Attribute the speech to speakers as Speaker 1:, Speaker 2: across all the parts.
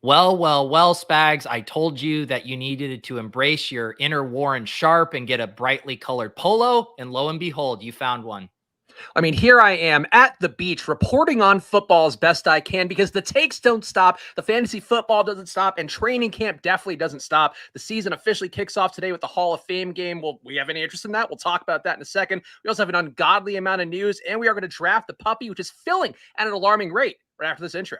Speaker 1: Well, Spags, I told you that you needed to embrace your inner Warren Sharp and get a brightly colored polo, and lo and behold, you found one.
Speaker 2: I mean, here I am at the beach reporting on football as best I can because the takes don't stop, the fantasy football doesn't stop, and training camp definitely doesn't stop. The season officially kicks off today with the Hall of Fame game. Well, we have any interest in that? We'll talk about that in a second. We also have an ungodly amount of news, and we are going to draft the puppy, which is filling at an alarming rate right after this intro.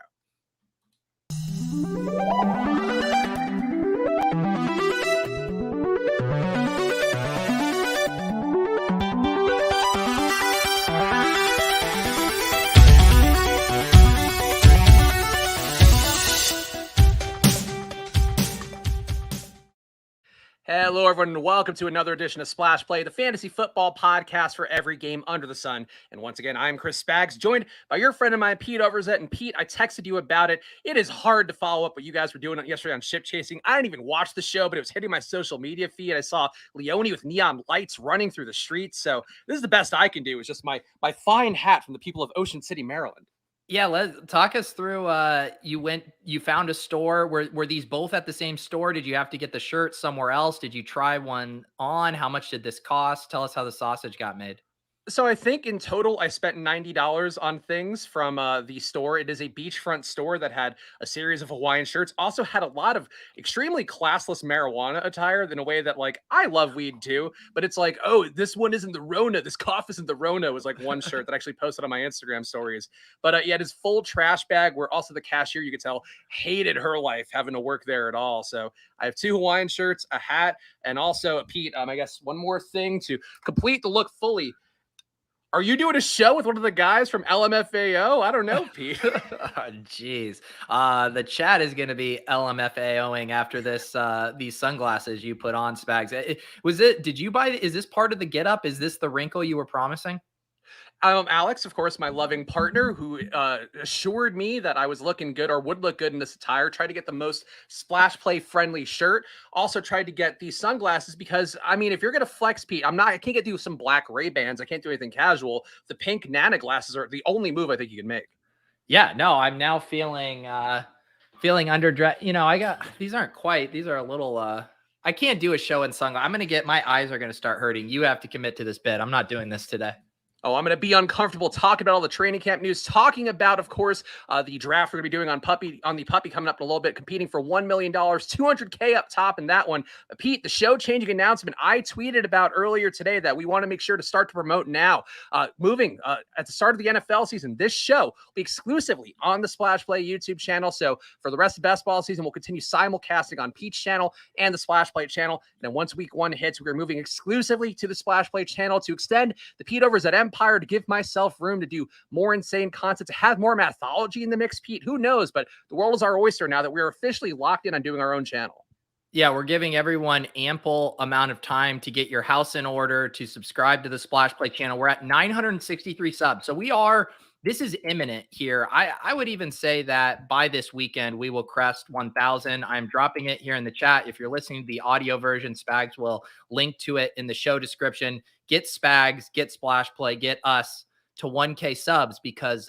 Speaker 2: Hello, everyone, and welcome to another edition of Splash Play, the fantasy football podcast for every game under the sun. And once again, I'm Chris Spags, joined by your friend of mine, Pete Overzet. And Pete, I texted you about it. It is hard to follow up what you guys were doing yesterday on ship chasing. I didn't even watch the show, but it was hitting my social media feed. I saw Leone with neon lights running through the streets. So this is the best I can do. It's just my fine hat from the people of Ocean City, Maryland.
Speaker 1: Yeah, let's talk us through. You found a store. Were these both at the same store? Did you have to get the shirt somewhere else? Did you try one on? How much did this cost? Tell us how the sausage got made.
Speaker 2: So I think in total, I spent $90 on things from the store. It is a beachfront store that had a series of Hawaiian shirts. Also had a lot of extremely classless marijuana attire in a way that, like, I love weed too, but it's like, oh, this one isn't the Rona. This cough isn't the Rona was like one shirt that I actually posted on my Instagram stories. But yeah, his full trash bag where also the cashier, you could tell, hated her life having to work there at all. So I have 2 Hawaiian shirts, a hat, and also, Pete, I guess one more thing to complete the look fully. Are you doing a show with one of the guys from LMFAO? I don't know, Pete.
Speaker 1: Jeez. The chat is going to be LMFAOing after this, these sunglasses you put on, Spags. Did you buy, is this part of the get up? Is this the wrinkle you were promising?
Speaker 2: Alex, of course, my loving partner, who assured me that I was looking good or would look good in this attire, tried to get the most splash play friendly shirt. Also tried to get these sunglasses because, I mean, if you're going to flex, Pete, I can't do some black Ray-Bans. I can't do anything casual. The pink Nana glasses are the only move I think you can make.
Speaker 1: Yeah, no, I'm now feeling underdressed. You know, these aren't quite, these are a little, I can't do a show in sunglasses. My eyes are going to start hurting. You have to commit to this bit. I'm not doing this today.
Speaker 2: Oh, I'm going to be uncomfortable talking about all the training camp news, talking about, of course, the draft we're going to be doing on the puppy coming up in a little bit, competing for $1 million, $200K up top in that one. Pete, the show changing announcement I tweeted about earlier today that we want to make sure to start to promote now. Moving at the start of the NFL season, this show will be exclusively on the Splash Play YouTube channel. So for the rest of best ball season, we'll continue simulcasting on Pete's channel and the Splash Play channel. And then once week 1 hits, we're moving exclusively to the Splash Play channel to extend the Pete Overs at Empire, to give myself room to do more insane content, to have more mathology in the mix, Pete. Who knows? But the world is our oyster now that we're officially locked in on doing our own channel.
Speaker 1: Yeah, we're giving everyone ample amount of time to get your house in order, to subscribe to the Splash Play channel. We're at 963 subs. So this is imminent here. I would even say that by this weekend, we will crest 1,000. I'm dropping it here in the chat. If you're listening to the audio version, Spags will link to it in the show description. Get Spags, get Splash Play, get us to 1K subs, because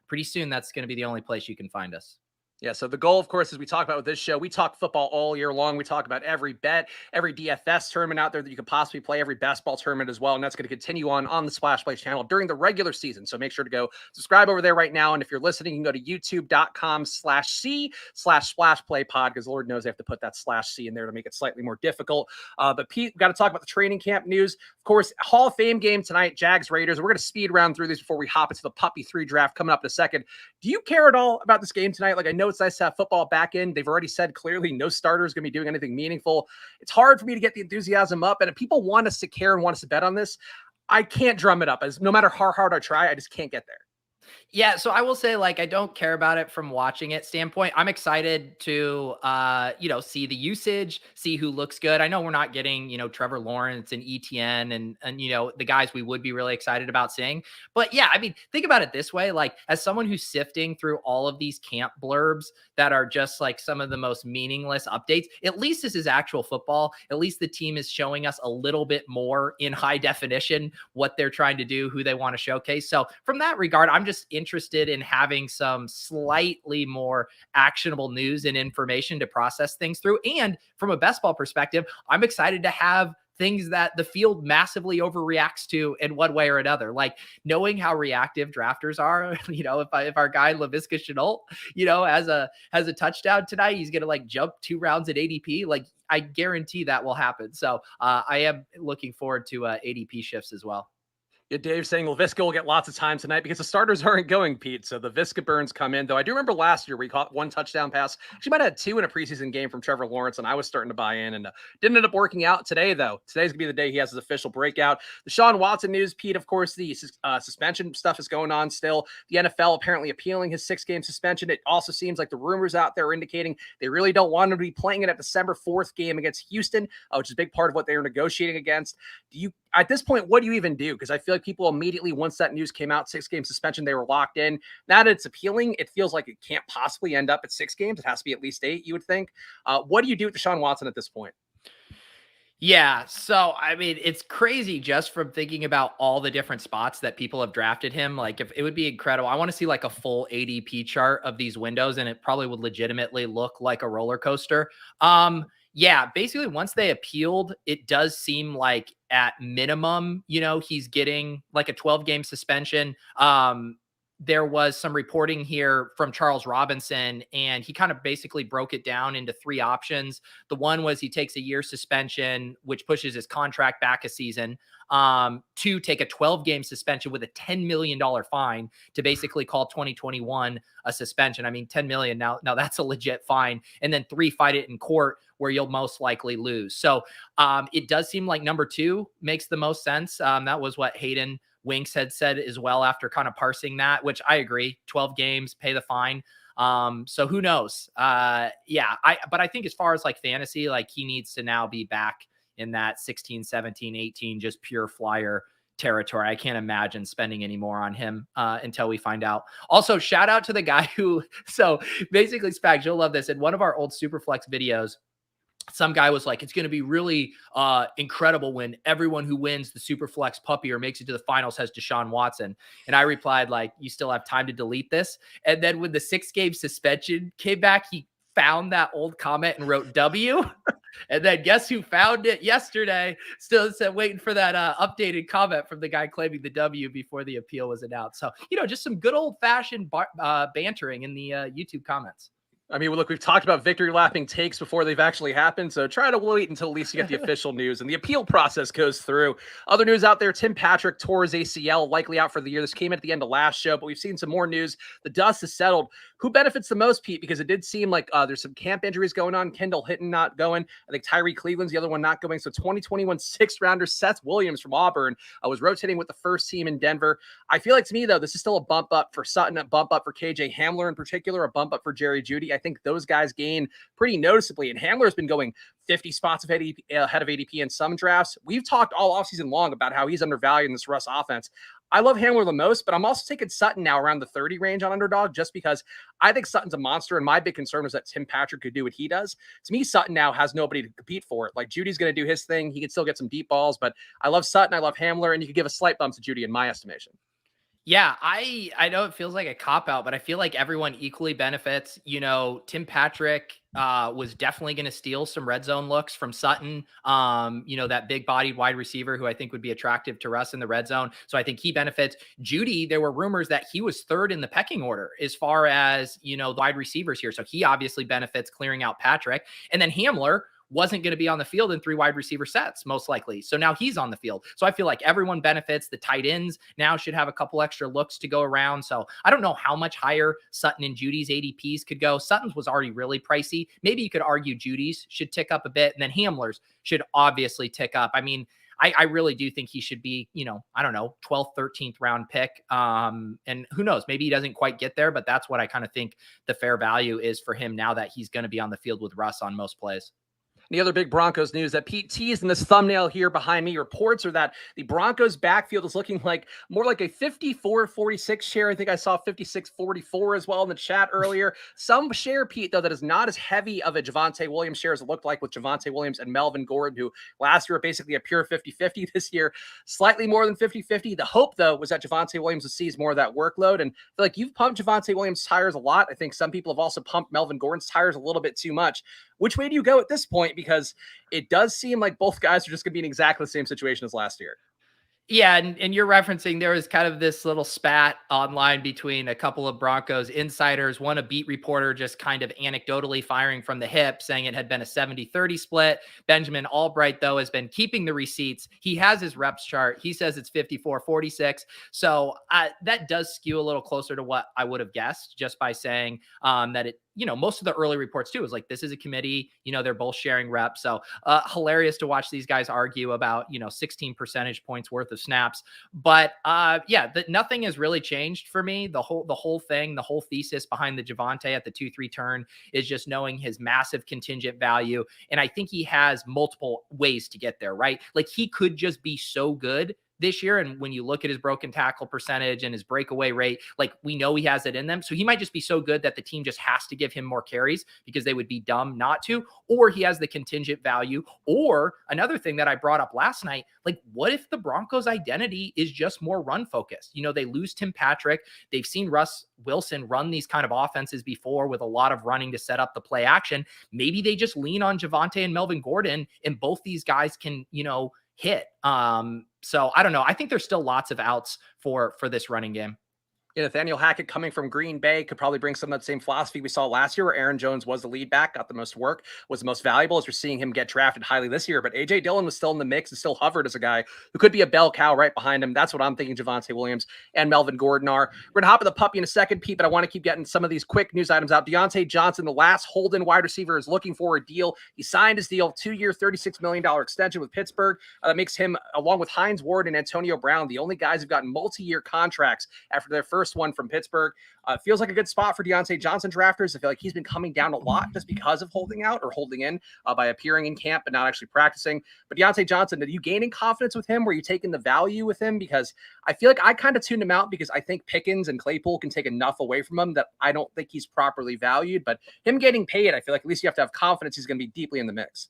Speaker 1: pretty soon that's going to be the only place you can find us.
Speaker 2: Yeah, so the goal, of course, as we talk about with this show, we talk football all year long. We talk about every bet, every DFS tournament out there that you could possibly play, every best ball tournament as well. And that's going to continue on the Splash Play channel during the regular season. So make sure to go subscribe over there right now. And if you're listening, you can go to youtube.com/C/SplashPlayPod, because Lord knows they have to put that /C in there to make it slightly more difficult. But Pete, we've got to talk about the training camp news. Of course, Hall of Fame game tonight, Jags Raiders. We're going to speed round through this before we hop into the Puppy 3 draft coming up in a second. Do you care at all about this game tonight? Like, I know it's nice to have football back in. They've already said clearly no starter is going to be doing anything meaningful. It's hard for me to get the enthusiasm up. And if people want us to care and want us to bet on this, I can't drum it up. As no matter how hard I try, I just can't get there.
Speaker 1: Yeah, so I will say, like, I don't care about it from watching it standpoint. I'm excited to, see the usage, see who looks good. I know we're not getting, Trevor Lawrence and ETN and the guys we would be really excited about seeing. But yeah, I mean, think about it this way. Like, as someone who's sifting through all of these camp blurbs that are just like some of the most meaningless updates, at least this is actual football. At least the team is showing us a little bit more in high definition what they're trying to do, who they want to showcase. So from that regard, I'm just interested in having some slightly more actionable news and information to process things through. And from a best ball perspective, I'm excited to have things that the field massively overreacts to in one way or another. Like knowing how reactive drafters are, if our guy Laviska Shenault, has a touchdown tonight, he's gonna like jump 2 rounds at ADP. Like I guarantee that will happen. So I am looking forward to ADP shifts as well.
Speaker 2: Yeah, Dave saying Laviska will get lots of time tonight because the starters aren't going, Pete. So the Viska burns come in, though. I do remember last year we caught 1 touchdown pass. She might have had 2 in a preseason game from Trevor Lawrence, and I was starting to buy in, and didn't end up working out today, though. Today's gonna be the day he has his official breakout. The Sean Watson news, Pete. Of course, the suspension stuff is going on still. The NFL apparently appealing his 6-game suspension. It also seems like the rumors out there are indicating they really don't want him to be playing in that December 4th game against Houston, which is a big part of what they were negotiating against. At this point, what do you even do? Because I feel like people immediately, once that news came out, 6-game suspension, they were locked in. Now that it's appealing, it feels like it can't possibly end up at 6 games. It has to be at least 8, you would think. What do you do with Deshaun Watson at this point?
Speaker 1: Yeah. So, I mean, it's crazy just from thinking about all the different spots that people have drafted him. Like, if it would be incredible. I want to see like a full ADP chart of these windows, and it probably would legitimately look like a roller coaster. Yeah, basically, once they appealed, it does seem like at minimum, he's getting like a 12-game suspension. There was some reporting here from Charles Robinson, and he kind of basically broke it down into 3 options. The one was he takes a year suspension, which pushes his contract back a season. 2, take a 12-game suspension with a $10 million fine to basically call 2021 a suspension. I mean, 10 million now that's a legit fine. And then 3, fight it in court where you'll most likely lose. So it does seem like number 2 makes the most sense. That was what Hayden Winks had said as well after kind of parsing that, which I agree. 12 games, pay the fine. So who knows? But I think as far as like fantasy, like he needs to now be back in that 16, 17, 18, just pure flyer territory. I can't imagine spending any more on him until we find out. Also, shout out to the guy so basically, Spags, you'll love this. In one of our old Superflex videos, some guy was like, it's going to be really incredible when everyone who wins the Superflex puppy or makes it to the finals has Deshaun Watson. And I replied, like, you still have time to delete this. And then when the 6-game suspension came back, he found that old comment and wrote W. And then guess who found it yesterday? Still said waiting for that updated comment from the guy claiming the W before the appeal was announced. So, just some good old fashioned bantering in the YouTube comments.
Speaker 2: I mean, look, we've talked about victory lapping takes before they've actually happened, so try to wait until at least you get the official news and the appeal process goes through. Other news out there, Tim Patrick tore his ACL, likely out for the year. This came at the end of last show, but we've seen some more news. The dust has settled. Who benefits the most, Pete? Because it did seem like there's some camp injuries going on. Kendall Hinton not going. I think Tyree Cleveland's the other one not going. So 2021 6th-rounder Seth Williams from Auburn was rotating with the first team in Denver. I feel like, to me, though, this is still a bump up for Sutton, a bump up for KJ Hamler in particular, a bump up for Jerry Jeudy. I think those guys gain pretty noticeably. And Hamler's been going 50 spots ahead of ADP in some drafts. We've talked all offseason long about how he's undervalued in this Russ offense. I love Hamler the most, but I'm also taking Sutton now around the 30 range on underdog just because I think Sutton's a monster. And my big concern was that Tim Patrick could do what he does. To me, Sutton now has nobody to compete for it. Like Judy's going to do his thing. He can still get some deep balls, but I love Sutton. I love Hamler, and you could give a slight bump to Judy in my estimation.
Speaker 1: Yeah, I know it feels like a cop out, but I feel like everyone equally benefits. Tim Patrick was definitely going to steal some red zone looks from Sutton. That big bodied wide receiver who I think would be attractive to Russ in the red zone. So I think he benefits. Judy, there were rumors that he was 3rd in the pecking order as far as, the wide receivers here. So he obviously benefits clearing out Patrick. And then Hamler wasn't going to be on the field in 3 wide receiver sets, most likely. So now he's on the field. So I feel like everyone benefits. The tight ends now should have a couple extra looks to go around. So I don't know how much higher Sutton and Judy's ADPs could go. Sutton's was already really pricey. Maybe you could argue Judy's should tick up a bit, and then Hamler's should obviously tick up. I mean, I really do think he should be, 12th, 13th round pick. And who knows, maybe he doesn't quite get there, but that's what I kind of think the fair value is for him now that he's going to be on the field with Russ on most plays.
Speaker 2: The other big Broncos news that Pete teased in this thumbnail here behind me, reports are that the Broncos backfield is looking like more like a 54-46 share. I think I saw 56-44 as well in the chat earlier. Some share, Pete, though, that is not as heavy of a Javonte Williams share as it looked like with Javonte Williams and Melvin Gordon, who last year were basically a pure 50-50. This year, slightly more than 50-50. The hope, though, was that Javonte Williams would seize more of that workload. And I feel like you've pumped Javonte Williams' tires a lot. I think some people have also pumped Melvin Gordon's tires a little bit too much. Which way do you go at this point? Because it does seem like both guys are just going to be in exactly the same situation as last year.
Speaker 1: Yeah, and you're referencing there was kind of this little spat online between a couple of Broncos insiders, one a beat reporter just kind of anecdotally firing from the hip, saying it had been a 70-30 split. Benjamin Albright, though, has been keeping the receipts. He has his reps chart. He says it's 54-46. So that does skew a little closer to what I would have guessed just by saying that it, most of the early reports too is like, this is a committee, they're both sharing reps. So hilarious to watch these guys argue about, 16 percentage points worth of snaps. But nothing has really changed for me. The whole thing, the whole thesis behind the Javonte at the 2-3 turn is just knowing his massive contingent value. And I think he has multiple ways to get there, right? Like he could just be so good this year. And when you look at his broken tackle percentage and his breakaway rate, like we know he has it in them. So he might just be so good that the team just has to give him more carries because they would be dumb not to, or he has the contingent value. Or another thing that I brought up last night, like what if the Broncos identity is just more run focused? They lose Tim Patrick. They've seen Russ Wilson run these kind of offenses before with a lot of running to set up the play action. Maybe they just lean on Javonte and Melvin Gordon and both these guys can, hit. So I don't know. I think there's still lots of outs for this running game.
Speaker 2: Yeah, Nathaniel Hackett coming from Green Bay could probably bring some of that same philosophy we saw last year where Aaron Jones was the lead back, got the most work, was the most valuable as we're seeing him get drafted highly this year. But A.J. Dillon was still in the mix and still hovered as a guy who could be a bell cow right behind him. That's what I'm thinking Javonte Williams and Melvin Gordon are. We're going to hop in the puppy in a second, Pete, but I want to keep getting some of these quick news items out. Deontay Johnson, the last Holden wide receiver, is looking for a deal. He signed his deal, 2-year, $36 million extension with Pittsburgh. That makes him, along with Hines Ward and Antonio Brown, the only guys who've gotten multi-year contracts after their first one from Pittsburgh. Feels like a good spot for Deontay Johnson drafters. I feel like he's been coming down a lot just because of holding out or holding in by appearing in camp but not actually practicing. But Deontay Johnson, are you gaining confidence with him? Were you taking the value with him? Because I feel like I kind of tuned him out because I think Pickens and Claypool can take enough away from him that I don't think he's properly valued. But him getting paid, I feel like at least you have to have confidence he's going to be deeply in the mix.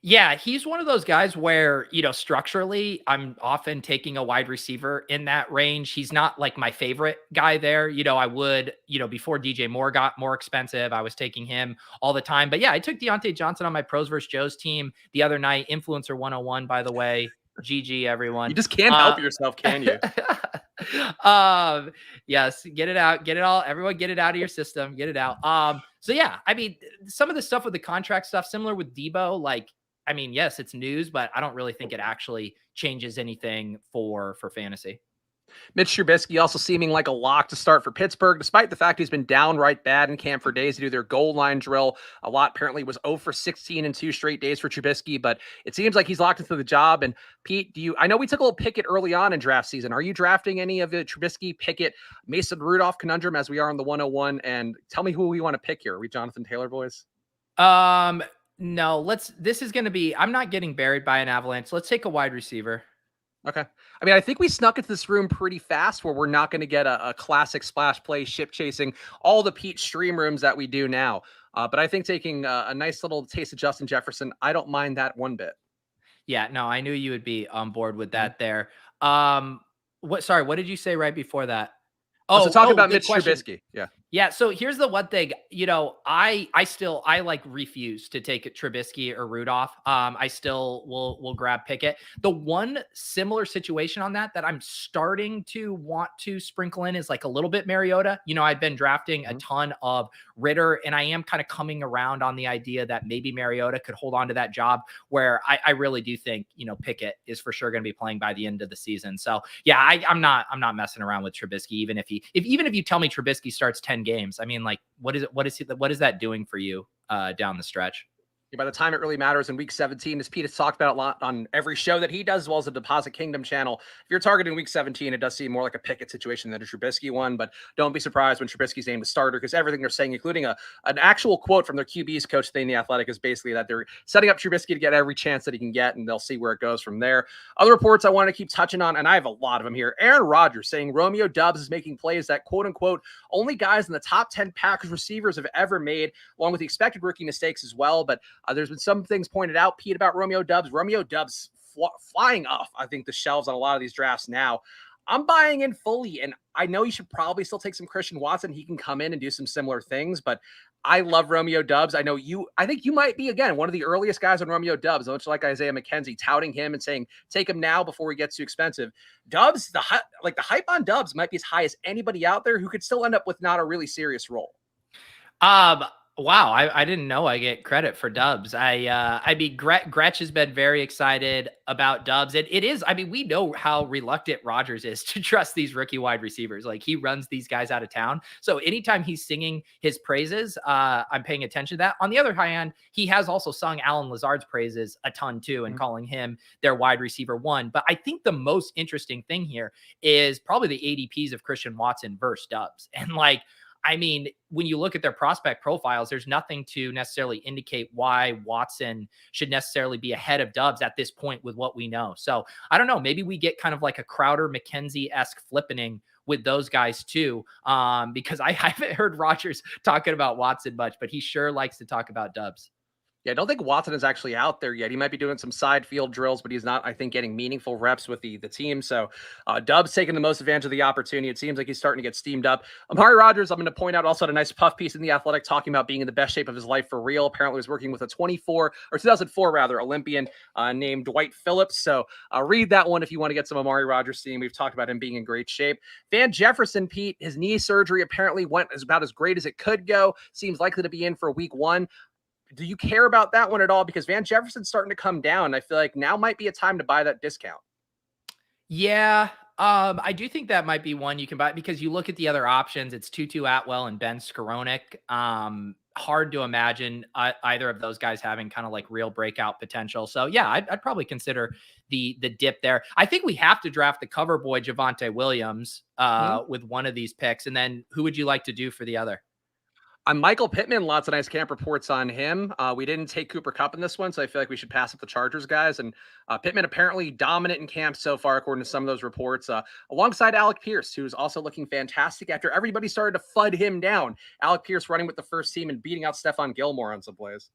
Speaker 1: Yeah, he's one of those guys where, structurally, I'm often taking a wide receiver in that range. He's not like my favorite guy there. I would, before DJ Moore got more expensive, I was taking him all the time. But yeah, I took Deontay Johnson on my Pros vs. Joe's team the other night. Influencer 101, by the way. GG, everyone.
Speaker 2: You just can't help yourself, can you?
Speaker 1: Yes, get it out. Get it all. Everyone get it out of your system. Get it out. So yeah, I mean, some of the stuff with the contract stuff, similar with Debo, like, I mean, yes, it's news, but I don't really think it actually changes anything for fantasy.
Speaker 2: Mitch Schubiski also seeming like a lock to start for Pittsburgh, despite the fact he's been downright bad in camp for days to do their goal line drill. A lot apparently was 0 for 16 in 2 straight days for Trubisky, but it seems like he's locked into the job. And Pete, I know we took a little Pickett early on in draft season. Are you drafting any of the Trubisky, Pickett, Mason Rudolph conundrum as we are on the 101? And tell me who we want to pick here. Are we Jonathan Taylor boys?
Speaker 1: No, this is going to be, I'm not getting buried by an avalanche. Let's take a wide receiver.
Speaker 2: Okay. I mean, I think we snuck into this room pretty fast where we're not going to get a classic splash play, ship chasing, all the Pete stream rooms that we do now. But I think taking a nice little taste of Justin Jefferson, I don't mind that one bit.
Speaker 1: Yeah, no, I knew you would be on board with that there. What did you say right before that?
Speaker 2: So talk about Mitch Schubiski. Yeah.
Speaker 1: Yeah. So here's the one thing, I like refuse to take Trubisky or Rudolph. I still will grab Pickett. The one similar situation on that I'm starting to want to sprinkle in is like a little bit Mariota. I've been drafting a ton of Ritter, and I am kind of coming around on the idea that maybe Mariota could hold on to that job, where I really do think, Pickett is for sure going to be playing by the end of the season. So yeah, I'm not messing around with Trubisky, even if you tell me Trubisky starts 10 games. I mean, like, what is that doing for you down the stretch?
Speaker 2: By the time it really matters in week 17, as Pete has talked about a lot on every show that he does, as well as the Deposit Kingdom channel. If you're targeting week 17, it does seem more like a Pickett situation than a Trubisky one, but don't be surprised when Trubisky's named a starter, because everything they're saying, including an actual quote from their QB's coach today in The Athletic, is basically that they're setting up Trubisky to get every chance that he can get, and they'll see where it goes from there. Other reports I want to keep touching on, and I have a lot of them here. Aaron Rodgers saying Romeo Doubs is making plays that, quote unquote, only guys in the top 10 Packers receivers have ever made, along with the expected rookie mistakes as well. But there's been some things pointed out, Pete, about Romeo Doubs. Romeo Doubs flying off, I think, the shelves on a lot of these drafts now. I'm buying in fully, and I know you should probably still take some Christian Watson. He can come in and do some similar things, but I love Romeo Doubs. I think you might be, again, one of the earliest guys on Romeo Doubs, much like Isaiah McKenzie, touting him and saying, take him now before he gets too expensive. Doubs, the hype on Doubs might be as high as anybody out there who could still end up with not a really serious role.
Speaker 1: Wow, I didn't know I get credit for Doubs. Gretch has been very excited about Doubs. It is, I mean, we know how reluctant Rodgers is to trust these rookie wide receivers. Like, he runs these guys out of town. So anytime he's singing his praises, I'm paying attention to that. On the other hand, he has also sung Alan Lazard's praises a ton too, and calling him their wide receiver one. But I think the most interesting thing here is probably the ADPs of Christian Watson versus Doubs. And like, I mean, when you look at their prospect profiles, there's nothing to necessarily indicate why Watson should necessarily be ahead of Doubs at this point with what we know. So I don't know. Maybe we get kind of like a Crowder McKenzie-esque flippening with those guys too, because I haven't heard Rodgers talking about Watson much, but he sure likes to talk about Doubs.
Speaker 2: Yeah, I don't think Watson is actually out there yet. He might be doing some side field drills, but he's not, I think, getting meaningful reps with the team. So Doubs taking the most advantage of the opportunity. It seems like he's starting to get steamed up. Amari Rodgers, I'm going to point out, also had a nice puff piece in The Athletic talking about being in the best shape of his life for real. Apparently was working with a 2004 rather, Olympian named Dwight Phillips. So read that one if you want to get some Amari Rodgers steam. We've talked about him being in great shape. Van Jefferson, Pete, his knee surgery apparently went about as great as it could go. Seems likely to be in for week 1. Do you care about that one at all? Because Van Jefferson's starting to come down. I feel like now might be a time to buy that discount.
Speaker 1: Yeah, I do think that might be one you can buy, because you look at the other options. It's Tutu Atwell and Ben Skowronek. Hard to imagine either of those guys having kind of like real breakout potential. So yeah, I'd probably consider the dip there. I think we have to draft the cover boy Javonte Williams with one of these picks. And then who would you like to do for the other?
Speaker 2: Michael Pittman, lots of nice camp reports on him. We didn't take Cooper Kupp in this one, so I feel like we should pass up the Chargers guys. And Pittman apparently dominant in camp so far, according to some of those reports, alongside Alec Pierce, who's also looking fantastic after everybody started to FUD him down. Alec Pierce running with the first team and beating out Stephon Gilmore on some plays.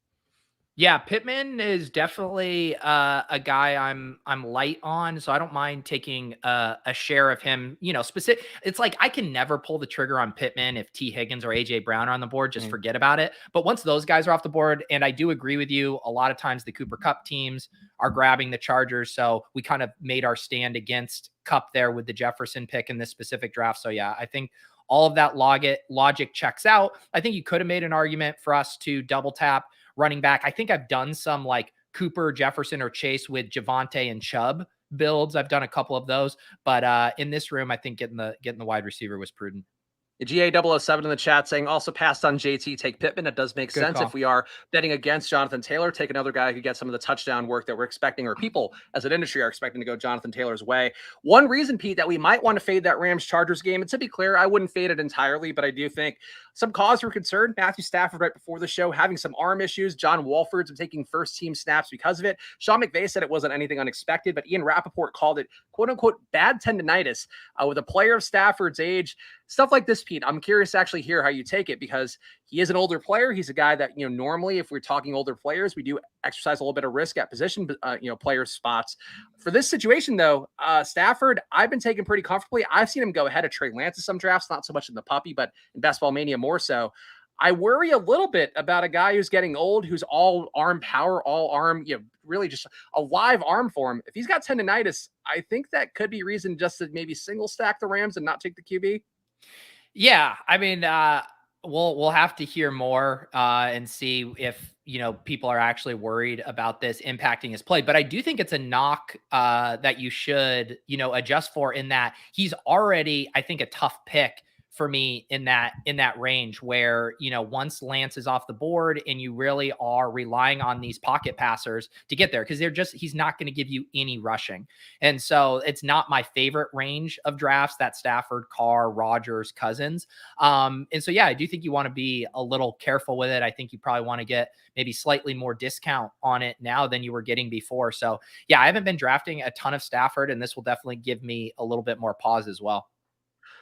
Speaker 1: Yeah, Pittman is definitely a guy I'm light on, so I don't mind taking a share of him. You know, specific. It's like I can never pull the trigger on Pittman if T. Higgins or AJ Brown are on the board. Just forget about it. But once those guys are off the board, and I do agree with you, a lot of times the Cooper Kupp teams are grabbing the Chargers, so we kind of made our stand against Kupp there with the Jefferson pick in this specific draft. So yeah, I think all of that logic checks out. I think you could have made an argument for us to double tap running back. I think I've done some like Cooper, Jefferson, or Chase with Javonte and Chubb builds. I've done a couple of those, but in this room, I think getting the wide receiver was prudent.
Speaker 2: GA007 in the chat saying also passed on JT, take Pittman. That does make sense.
Speaker 1: Call.
Speaker 2: If we are betting against Jonathan Taylor, take another guy who could get some of the touchdown work that we're expecting, or people as an industry are expecting to go Jonathan Taylor's way. One reason, Pete, that we might want to fade that Rams-Chargers game, and to be clear, I wouldn't fade it entirely, but I do think some cause for concern. Matthew Stafford right before the show having some arm issues. John Wolford's been taking first-team snaps because of it. Sean McVay said it wasn't anything unexpected, but Ian Rappaport called it, quote-unquote, bad tendonitis with a player of Stafford's age. Stuff like this, Pete, I'm curious to actually hear how you take it, because he is an older player. He's a guy that, you know, normally if we're talking older players, we do exercise a little bit of risk at position, player spots. For this situation, though, Stafford, I've been taking pretty comfortably. I've seen him go ahead of Trey Lance in some drafts, not so much in the puppy, but in Best Ball Mania more so. I worry a little bit about a guy who's getting old, who's all arm power, all arm, really just a live arm for him. If he's got tendonitis, I think that could be reason just to maybe single stack the Rams and not take the QB.
Speaker 1: Yeah, I mean, we'll have to hear more and see if people are actually worried about this impacting his play. But I do think it's a knock that you should adjust for, in that he's already, I think, a tough pick for me in that range where, once Lance is off the board and you really are relying on these pocket passers to get there, because he's not going to give you any rushing. And so it's not my favorite range of drafts, that Stafford, Carr, Rodgers, Cousins. And so, yeah, I do think you want to be a little careful with it. I think you probably want to get maybe slightly more discount on it now than you were getting before. So, yeah, I haven't been drafting a ton of Stafford, and this will definitely give me a little bit more pause as well.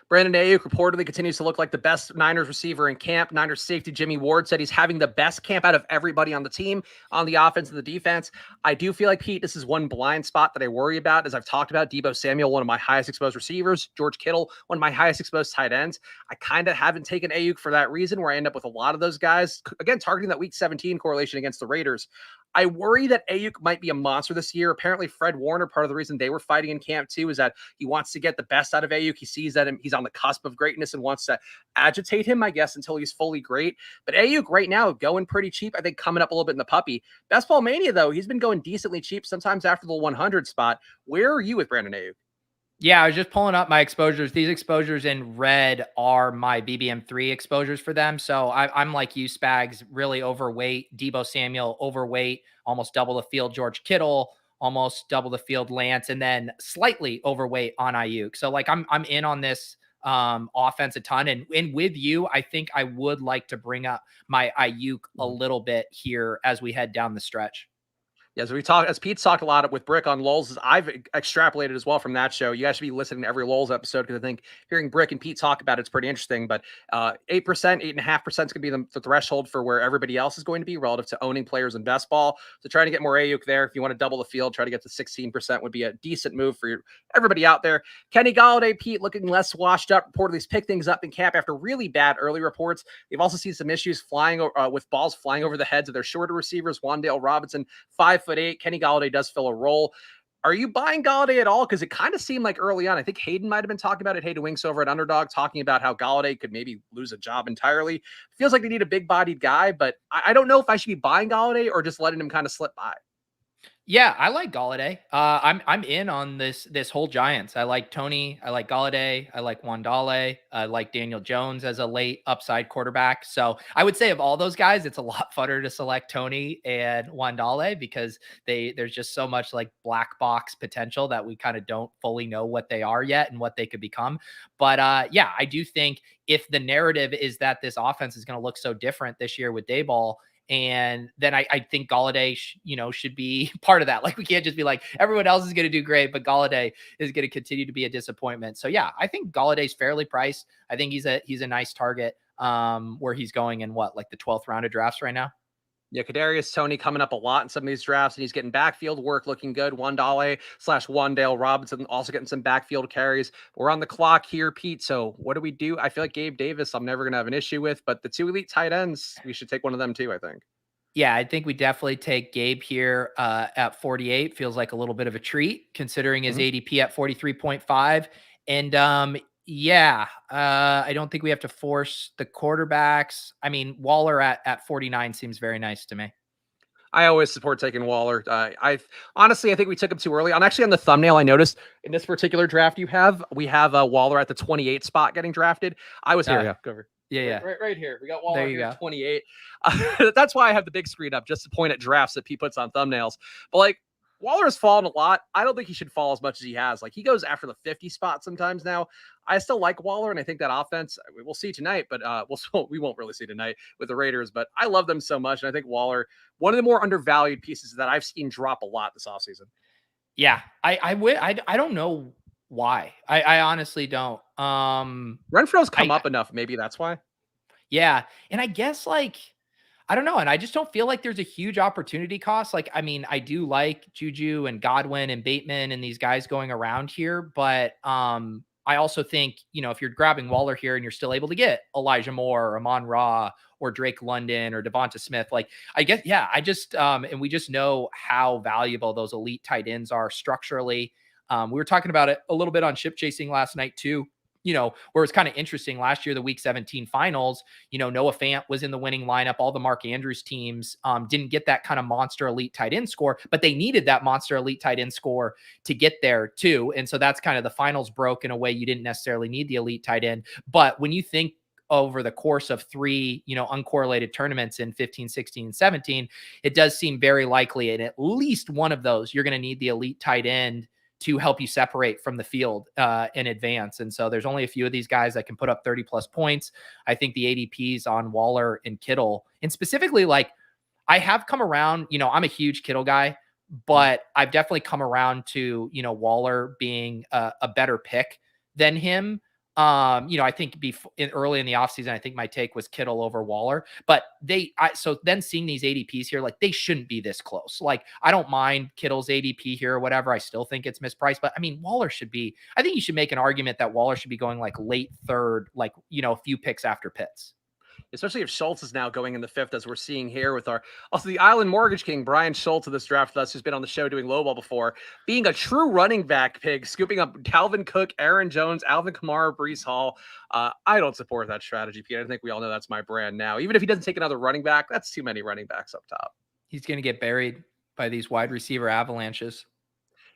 Speaker 2: Brandon Ayuk reportedly continues to look like the best Niners receiver in camp. Niners safety Jimmy Ward said he's having the best camp out of everybody on the team, on the offense and the defense. I do feel like, Pete, this is one blind spot that I worry about. As I've talked about, Deebo Samuel, one of my highest exposed receivers, George Kittle, one of my highest exposed tight ends. I kind of haven't taken Ayuk for that reason, where I end up with a lot of those guys, again, targeting that week 17 correlation against the Raiders. I worry that Ayuk might be a monster this year. Apparently, Fred Warner, part of the reason they were fighting in camp too, is that he wants to get the best out of Ayuk. He sees that he's on the cusp of greatness and wants to agitate him, I guess, until he's fully great. But Ayuk right now going pretty cheap. I think coming up a little bit in the puppy. Best Ball Mania, though, he's been going decently cheap, sometimes after the 100 spot. Where are you with Brandon Ayuk?
Speaker 1: Yeah, I was just pulling up my exposures. These exposures in red are my BBM3 exposures for them. So I'm like you, Spags, really overweight. Deebo Samuel, overweight, almost double the field. George Kittle, almost double the field. Lance, and then slightly overweight on Ayuk. So like I'm in on this offense a ton. And with you, I think I would like to bring up my Ayuk a little bit here as we head down the stretch.
Speaker 2: Yeah, as Pete's talked a lot with Brick on Lulz, I've extrapolated as well from that show. You guys should be listening to every Lulz episode, because I think hearing Brick and Pete talk about it's pretty interesting. But 8%, 8.5% is going to be the threshold for where everybody else is going to be relative to owning players in best ball. So trying to get more Ayuk there. If you want to double the field, try to get to 16% would be a decent move for everybody out there. Kenny Gallaudet, Pete, looking less washed up. Reportedly has picked things up in camp after really bad early reports. They've also seen some issues flying with balls flying over the heads of their shorter receivers. Wan'Dale Robinson, 5'8". Kenny Gallaudet does fill a role. Are you buying Gallaudet at all? Because it kind of seemed like early on, I think Hayden might have been talking about it. Hayden Winks over at Underdog talking about how Gallaudet could maybe lose a job entirely. Feels like they need a big-bodied guy, but I don't know if I should be buying Gallaudet or just letting him kind of slip by.
Speaker 1: Yeah, I like Gallaudet. I'm in on this whole Giants. I like Tony. I like Gallaudet. I like Wandale. I like Daniel Jones as a late upside quarterback. So I would say of all those guys, it's a lot funner to select Tony and Wandale, because there's just so much like black box potential that we kind of don't fully know what they are yet and what they could become. But yeah, I do think if the narrative is that this offense is going to look so different this year with Dayball, and then I think Gallaudet, should be part of that. Like, we can't just be like, everyone else is going to do great, but Gallaudet is going to continue to be a disappointment. So yeah, I think Galladay's fairly priced. I think he's a nice target where he's going in like the 12th round of drafts right now.
Speaker 2: Yeah, Kadarius Toney coming up a lot in some of these drafts, and he's getting backfield work looking good. Wan'Dale/Wan'Dale Robinson also getting some backfield carries. We're on the clock here, Pete. So what do we do? I feel like Gabe Davis, I'm never going to have an issue with, but the two elite tight ends, we should take one of them too, I think.
Speaker 1: Yeah, I think we definitely take Gabe here at 48. Feels like a little bit of a treat considering his ADP at 43.5. And yeah, I don't think we have to force the quarterbacks. I mean, Waller at 49 seems very nice to me.
Speaker 2: I always support taking Waller. I honestly, I think we took him too early. I'm actually on the thumbnail. I noticed in this particular draft we have Waller at the 28 spot getting drafted. I was here. Yeah, go over.
Speaker 1: Yeah.
Speaker 2: Right here. We got Waller here, 28. That's why I have the big screen up, just to point at drafts that Pete puts on thumbnails. But like, Waller has fallen a lot. I don't think he should fall as much as he has. Like, he goes after the 50 spot sometimes now. I still like Waller, and I think that offense, we'll see tonight, but we won't really see tonight with the Raiders, but I love them so much. And I think Waller, one of the more undervalued pieces that I've seen drop a lot this offseason.
Speaker 1: Yeah, I don't know why. I honestly don't.
Speaker 2: Renfro's come up enough. Maybe that's why.
Speaker 1: Yeah. And I guess like, I don't know. And I just don't feel like there's a huge opportunity cost. Like, I mean, I do like Juju and Godwin and Bateman and these guys going around here, but I also think, if you're grabbing Waller here and you're still able to get Elijah Moore or Amon Ra or Drake London or Devonta Smith, like, I guess, yeah, I just, and we just know how valuable those elite tight ends are structurally. We were talking about it a little bit on Ship Chasing last night too. where it's kind of interesting last year, the week 17 finals, Noah Fant was in the winning lineup. All the Mark Andrews teams didn't get that kind of monster elite tight end score, but they needed that monster elite tight end score to get there too. And so that's kind of the finals broke in a way you didn't necessarily need the elite tight end. But when you think over the course of 3, uncorrelated tournaments in 15, 16, and 17, it does seem very likely in at least one of those, you're going to need the elite tight end to help you separate from the field in advance. And so there's only a few of these guys that can put up 30 plus points. I think the ADPs on Waller and Kittle, and specifically, like, I have come around, I'm a huge Kittle guy, but I've definitely come around to, Waller being a better pick than him. I think early in the offseason, I think my take was Kittle over Waller, but so then seeing these ADPs here, like, they shouldn't be this close. Like, I don't mind Kittle's ADP here or whatever. I still think it's mispriced, but I mean, I think you should make an argument that Waller should be going like late third, like, a few picks after Pitts.
Speaker 2: Especially if Schultz is now going in the 5th, as we're seeing here with also the Island Mortgage King, Brian Schultz, of this draft with us, who's been on the show doing lowball before, being a true running back pig, scooping up Dalvin Cook, Aaron Jones, Alvin Kamara, Breece Hall. I don't support that strategy, Pete. I think we all know that's my brand now. Even if he doesn't take another running back, that's too many running backs up top.
Speaker 1: He's going to get buried by these wide receiver avalanches.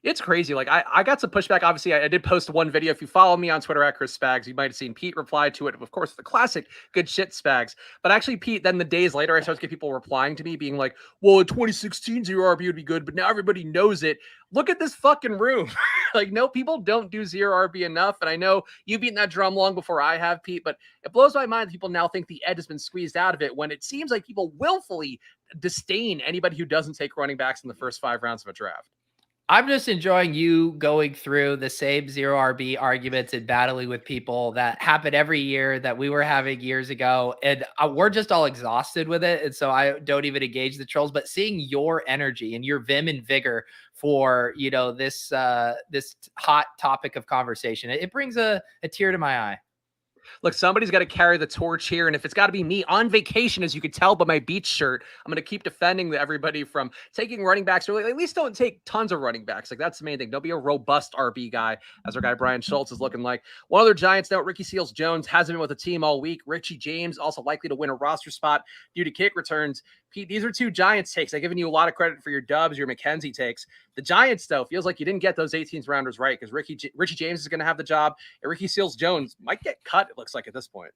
Speaker 2: It's crazy. Like, I got some pushback. Obviously, I did post one video. If you follow me on Twitter at Chris Spags, you might have seen Pete reply to it. Of course, the classic good shit Spags. But actually, Pete, then the days later, I started to get people replying to me being like, well, in 2016, 0 RB would be good, but now everybody knows it. Look at this fucking room. Like, no, people don't do 0 RB enough. And I know you've beaten that drum long before I have, Pete, but it blows my mind that people now think the edge has been squeezed out of it when it seems like people willfully disdain anybody who doesn't take running backs in the first 5 rounds of a draft.
Speaker 1: I'm just enjoying you going through the same 0 RB arguments and battling with people that happen every year that we were having years ago. And we're just all exhausted with it. And so I don't even engage the trolls, but seeing your energy and your vim and vigor for, this hot topic of conversation, it brings a tear to my eye.
Speaker 2: Look, somebody's got to carry the torch here. And if it's got to be me on vacation, as you could tell by my beach shirt, I'm going to keep defending everybody from taking running backs. Or at least don't take tons of running backs. Like, that's the main thing. Don't be a robust RB guy, as our guy Brian Schultz is looking like. One other Giants note, Ricky Seals-Jones hasn't been with the team all week. Richie James also likely to win a roster spot due to kick returns. Pete, these are 2 Giants takes. I've given you a lot of credit for your dubs, your McKenzie takes. The Giants, though, feels like you didn't get those 18th rounders right, because Richie James is going to have the job, and Ricky Seals-Jones might get cut, it looks like, at this point.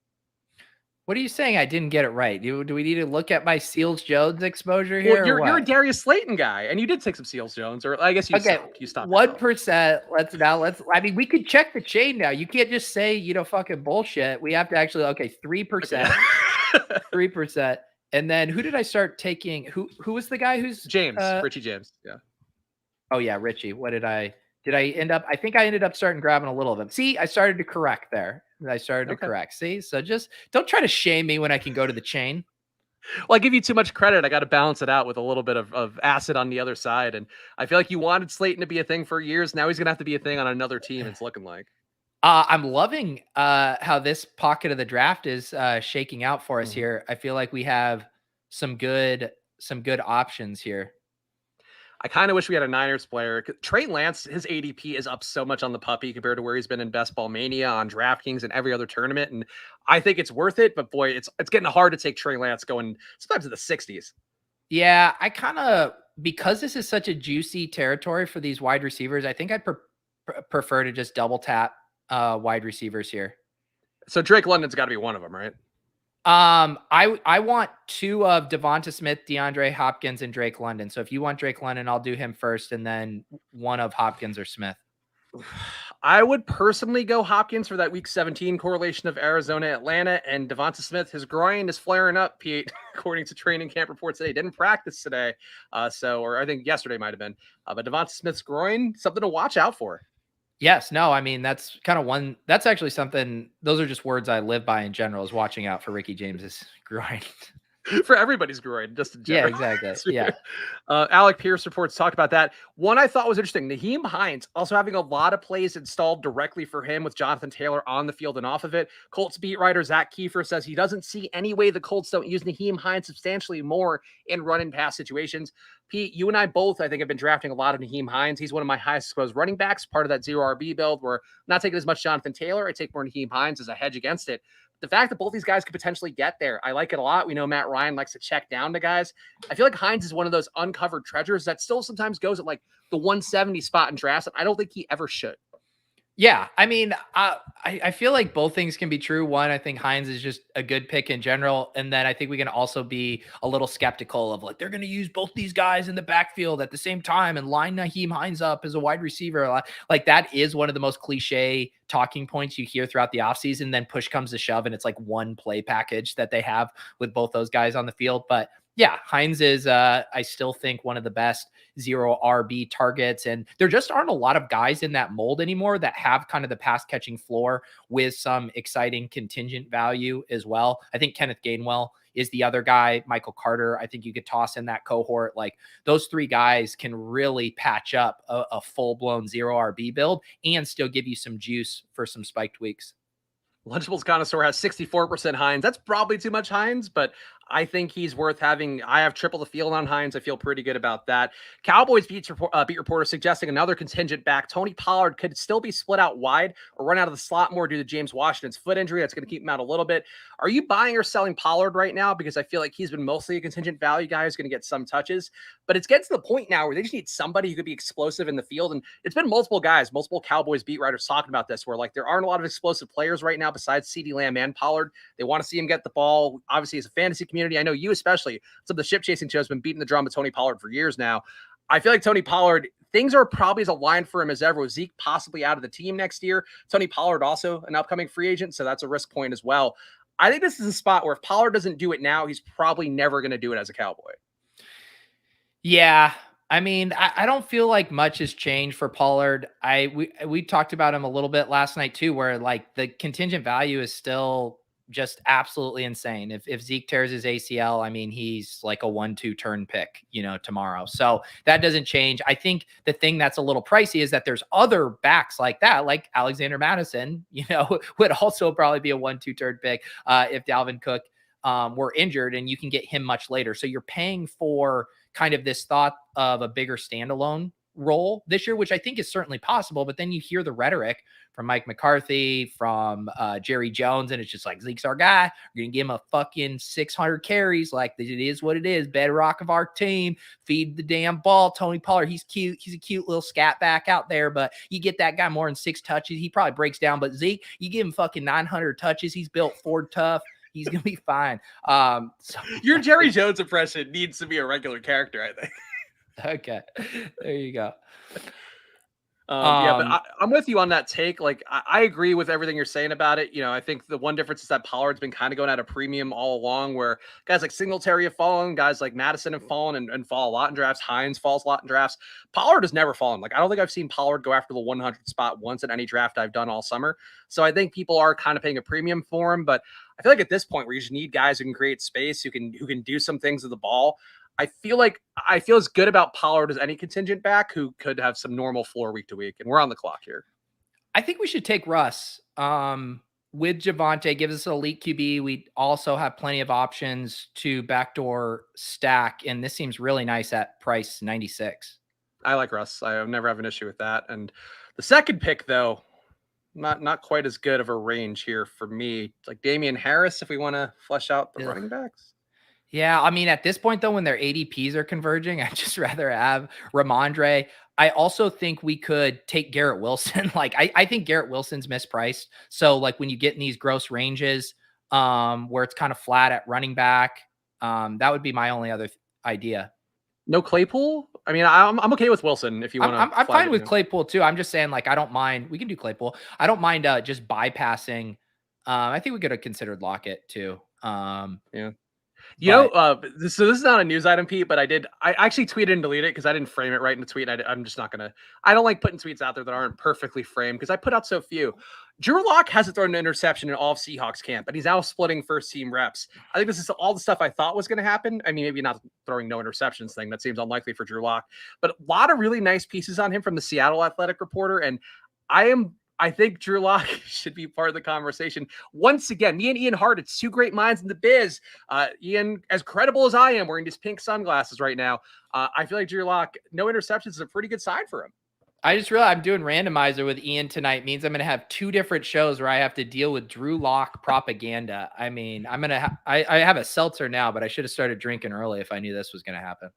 Speaker 1: What are you saying? I didn't get it right. Do we need to look at my Seals-Jones exposure here?
Speaker 2: Well, you're a Darius Slayton guy, and you did take some Seals-Jones, or I guess you stopped.
Speaker 1: 1%. I mean, we could check the chain now. You can't just say, fucking bullshit. We have to actually, 3%, 3%. And then who did I start taking? Who was the guy who's
Speaker 2: James, Richie James. Yeah.
Speaker 1: Oh yeah. Richie. What did I end up? I think I ended up starting grabbing a little of them. See, I started to correct there. Correct. See, so just don't try to shame me when I can go to the chain.
Speaker 2: Well, I give you too much credit. I got to balance it out with a little bit of acid on the other side. And I feel like you wanted Slayton to be a thing for years. Now he's going to have to be a thing on another team. It's looking like.
Speaker 1: I'm loving how this pocket of the draft is shaking out for us here. I feel like we have some good options here.
Speaker 2: I kind of wish we had a Niners player. Trey Lance, his ADP is up so much on the puppy compared to where he's been in Best Ball Mania, on DraftKings, and every other tournament. And I think it's worth it. But boy, it's getting hard to take Trey Lance going sometimes in the 60s.
Speaker 1: Yeah, I kind of, because this is such a juicy territory for these wide receivers, I think I'd prefer to just double tap wide receivers here.
Speaker 2: So Drake London's got to be one of them, right?
Speaker 1: I want 2 of Devonta Smith, DeAndre Hopkins, and Drake London. So if you want Drake London, I'll do him first, and then 1 of Hopkins or Smith.
Speaker 2: I would personally go Hopkins for that week 17 correlation of Arizona, Atlanta, and Devonta Smith. His groin is flaring up, Pete, according to training camp reports today. Didn't practice today. Or I think yesterday might've been, but Devonta Smith's groin, something to watch out for.
Speaker 1: Yes. No, I mean, that's kind of that's actually something, those are just words I live by in general, is watching out for Ricky James's groin.
Speaker 2: for everybody's groin, just in
Speaker 1: Yeah,
Speaker 2: general.
Speaker 1: exactly. Yeah.
Speaker 2: Alec Pierce reports talked about that. One I thought was interesting, Naheem Hines also having a lot of plays installed directly for him with Jonathan Taylor on the field and off of it. Colts beat writer Zach Kiefer says he doesn't see any way the Colts don't use Naheem Hines substantially more in run and pass situations. Pete, you and I both, I think, have been drafting a lot of Naheem Hines. He's one of my highest exposed running backs, part of that zero RB build where I'm not taking as much Jonathan Taylor. I take more Naheem Hines as a hedge against it. The fact that both these guys could potentially get there, I like it a lot. We know Matt Ryan likes to check down to guys. I feel like Hines is one of those uncovered treasures that still sometimes goes at like the 170 spot in drafts. And I don't think he ever should.
Speaker 1: Yeah, I mean, I feel like both things can be true. One, I think Hines is just a good pick in general, and then I think we can also be a little skeptical of like they're going to use both these guys in the backfield at the same time and line Naheem Hines up as a wide receiver. Like that is one of the most cliche talking points you hear throughout the offseason. Then push comes to shove, and it's like one play package that they have with both those guys on the field. But yeah, Hines is, I still think, one of the best zero RB targets. And there just aren't a lot of guys in that mold anymore that have kind of the pass catching floor with some exciting contingent value as well. I think Kenneth Gainwell is the other guy. Michael Carter, I think you could toss in that cohort. Like those three guys can really patch up a full blown zero RB build and still give you some juice for some spiked weeks.
Speaker 2: Lunchables Connoisseur has 64% Hines. That's probably too much Hines, but I think he's worth having. I have triple the field on Hines. I feel pretty good about that. Cowboys beat reporter suggesting another contingent back. Tony Pollard could still be split out wide or run out of the slot more due to James Washington's foot injury. That's going to keep him out a little bit. Are you buying or selling Pollard right now? Because I feel like he's been mostly a contingent value guy who's going to get some touches, but it's getting to the point now where they just need somebody who could be explosive in the field. And it's been multiple guys, multiple Cowboys beat writers talking about this, where like there aren't a lot of explosive players right now besides CeeDee Lamb and Pollard. They want to see him get the ball. Obviously, as a fantasy community, I know you especially, some of the ship chasing shows, been beating the drum of Tony Pollard for years now. I feel like Tony Pollard, things are probably as aligned for him as ever, with Zeke possibly out of the team next year. Tony Pollard also an upcoming free agent, so that's a risk point as well. I think this is a spot where if Pollard doesn't do it now, he's probably never going to do it as a Cowboy.
Speaker 1: Yeah. I mean, I don't feel like much has changed for Pollard. We talked about him a little bit last night too, where like the contingent value is still just absolutely insane. If Zeke tears his ACL, I mean, he's like a 1-2 turn pick, tomorrow. So that doesn't change. I think the thing that's a little pricey is that there's other backs like that, like Alexander Madison, would also probably be a 1-2 turn pick if Dalvin Cook were injured, and you can get him much later. So you're paying for kind of this thought of a bigger standalone role this year, which I think is certainly possible. But then you hear the rhetoric from Mike McCarthy, from Jerry Jones, and it's just like, Zeke's our guy. We're going to give him a fucking 600 carries. Like, it is what it is. Bedrock of our team. Feed the damn ball. Tony Pollard, he's cute. He's a cute little scat back out there, but you get that guy more than 6 touches, he probably breaks down. But Zeke, you give him fucking 900 touches. He's built Ford tough. He's going to be fine. So
Speaker 2: your Jerry Jones impression needs to be a regular character, I think.
Speaker 1: Okay. There you go.
Speaker 2: Yeah, but I'm with you on that take. Like, I agree with everything you're saying about it. I think the one difference is that Pollard's been kind of going at a premium all along, where guys like Singletary have fallen, guys like Madison have fallen and fall a lot in drafts. Hines falls a lot in drafts. Pollard has never fallen. Like, I don't think I've seen Pollard go after the 100 spot once in any draft I've done all summer. So I think people are kind of paying a premium for him, but I feel like at this point where you just need guys who can create space, who can do some things with the ball. I feel as good about Pollard as any contingent back who could have some normal floor week to week. And we're on the clock here.
Speaker 1: I think we should take Russ with Javonte. Gives us an elite QB. We also have plenty of options to backdoor stack. And this seems really nice at price 96.
Speaker 2: I like Russ. I never have an issue with that. And the second pick, though, not quite as good of a range here for me. Like Damian Harris, if we want to flesh out the running backs.
Speaker 1: Yeah, I mean, at this point, though, when their ADPs are converging, I'd just rather have Ramondre. I also think we could take Garrett Wilson. Like, I think Garrett Wilson's mispriced. So, like, when you get in these gross ranges where it's kind of flat at running back, that would be my only other idea.
Speaker 2: No Claypool? I mean, I'm okay with Wilson if you want to.
Speaker 1: I'm fine with Claypool, too. I'm just saying, like, I don't mind. We can do Claypool. I don't mind just bypassing. I think we could have considered Lockett, too.
Speaker 2: Yeah.
Speaker 1: But
Speaker 2: So this is not a news item, Pete, but I actually tweeted and deleted it because I didn't frame it right in the tweet. I'm just not gonna. I don't like putting tweets out there that aren't perfectly framed because I put out so few. Drew Lock hasn't thrown an interception in all of Seahawks camp, and he's now splitting first team reps. I think this is all the stuff I thought was going to happen. I mean, maybe not throwing no interceptions thing. That seems unlikely for Drew Lock, but a lot of really nice pieces on him from the Seattle Athletic Reporter. And I think Drew Lock should be part of the conversation. Once again, me and Ian Hart, it's two great minds in the biz. Ian, as credible as I am, wearing these pink sunglasses right now, I feel like Drew Lock, no interceptions is a pretty good sign for him.
Speaker 1: I just realized I'm doing randomizer with Ian tonight. Means I'm going to have two different shows where I have to deal with Drew Lock propaganda. I mean, I'm going to, I have a seltzer now, but I should have started drinking early if I knew this was going to happen.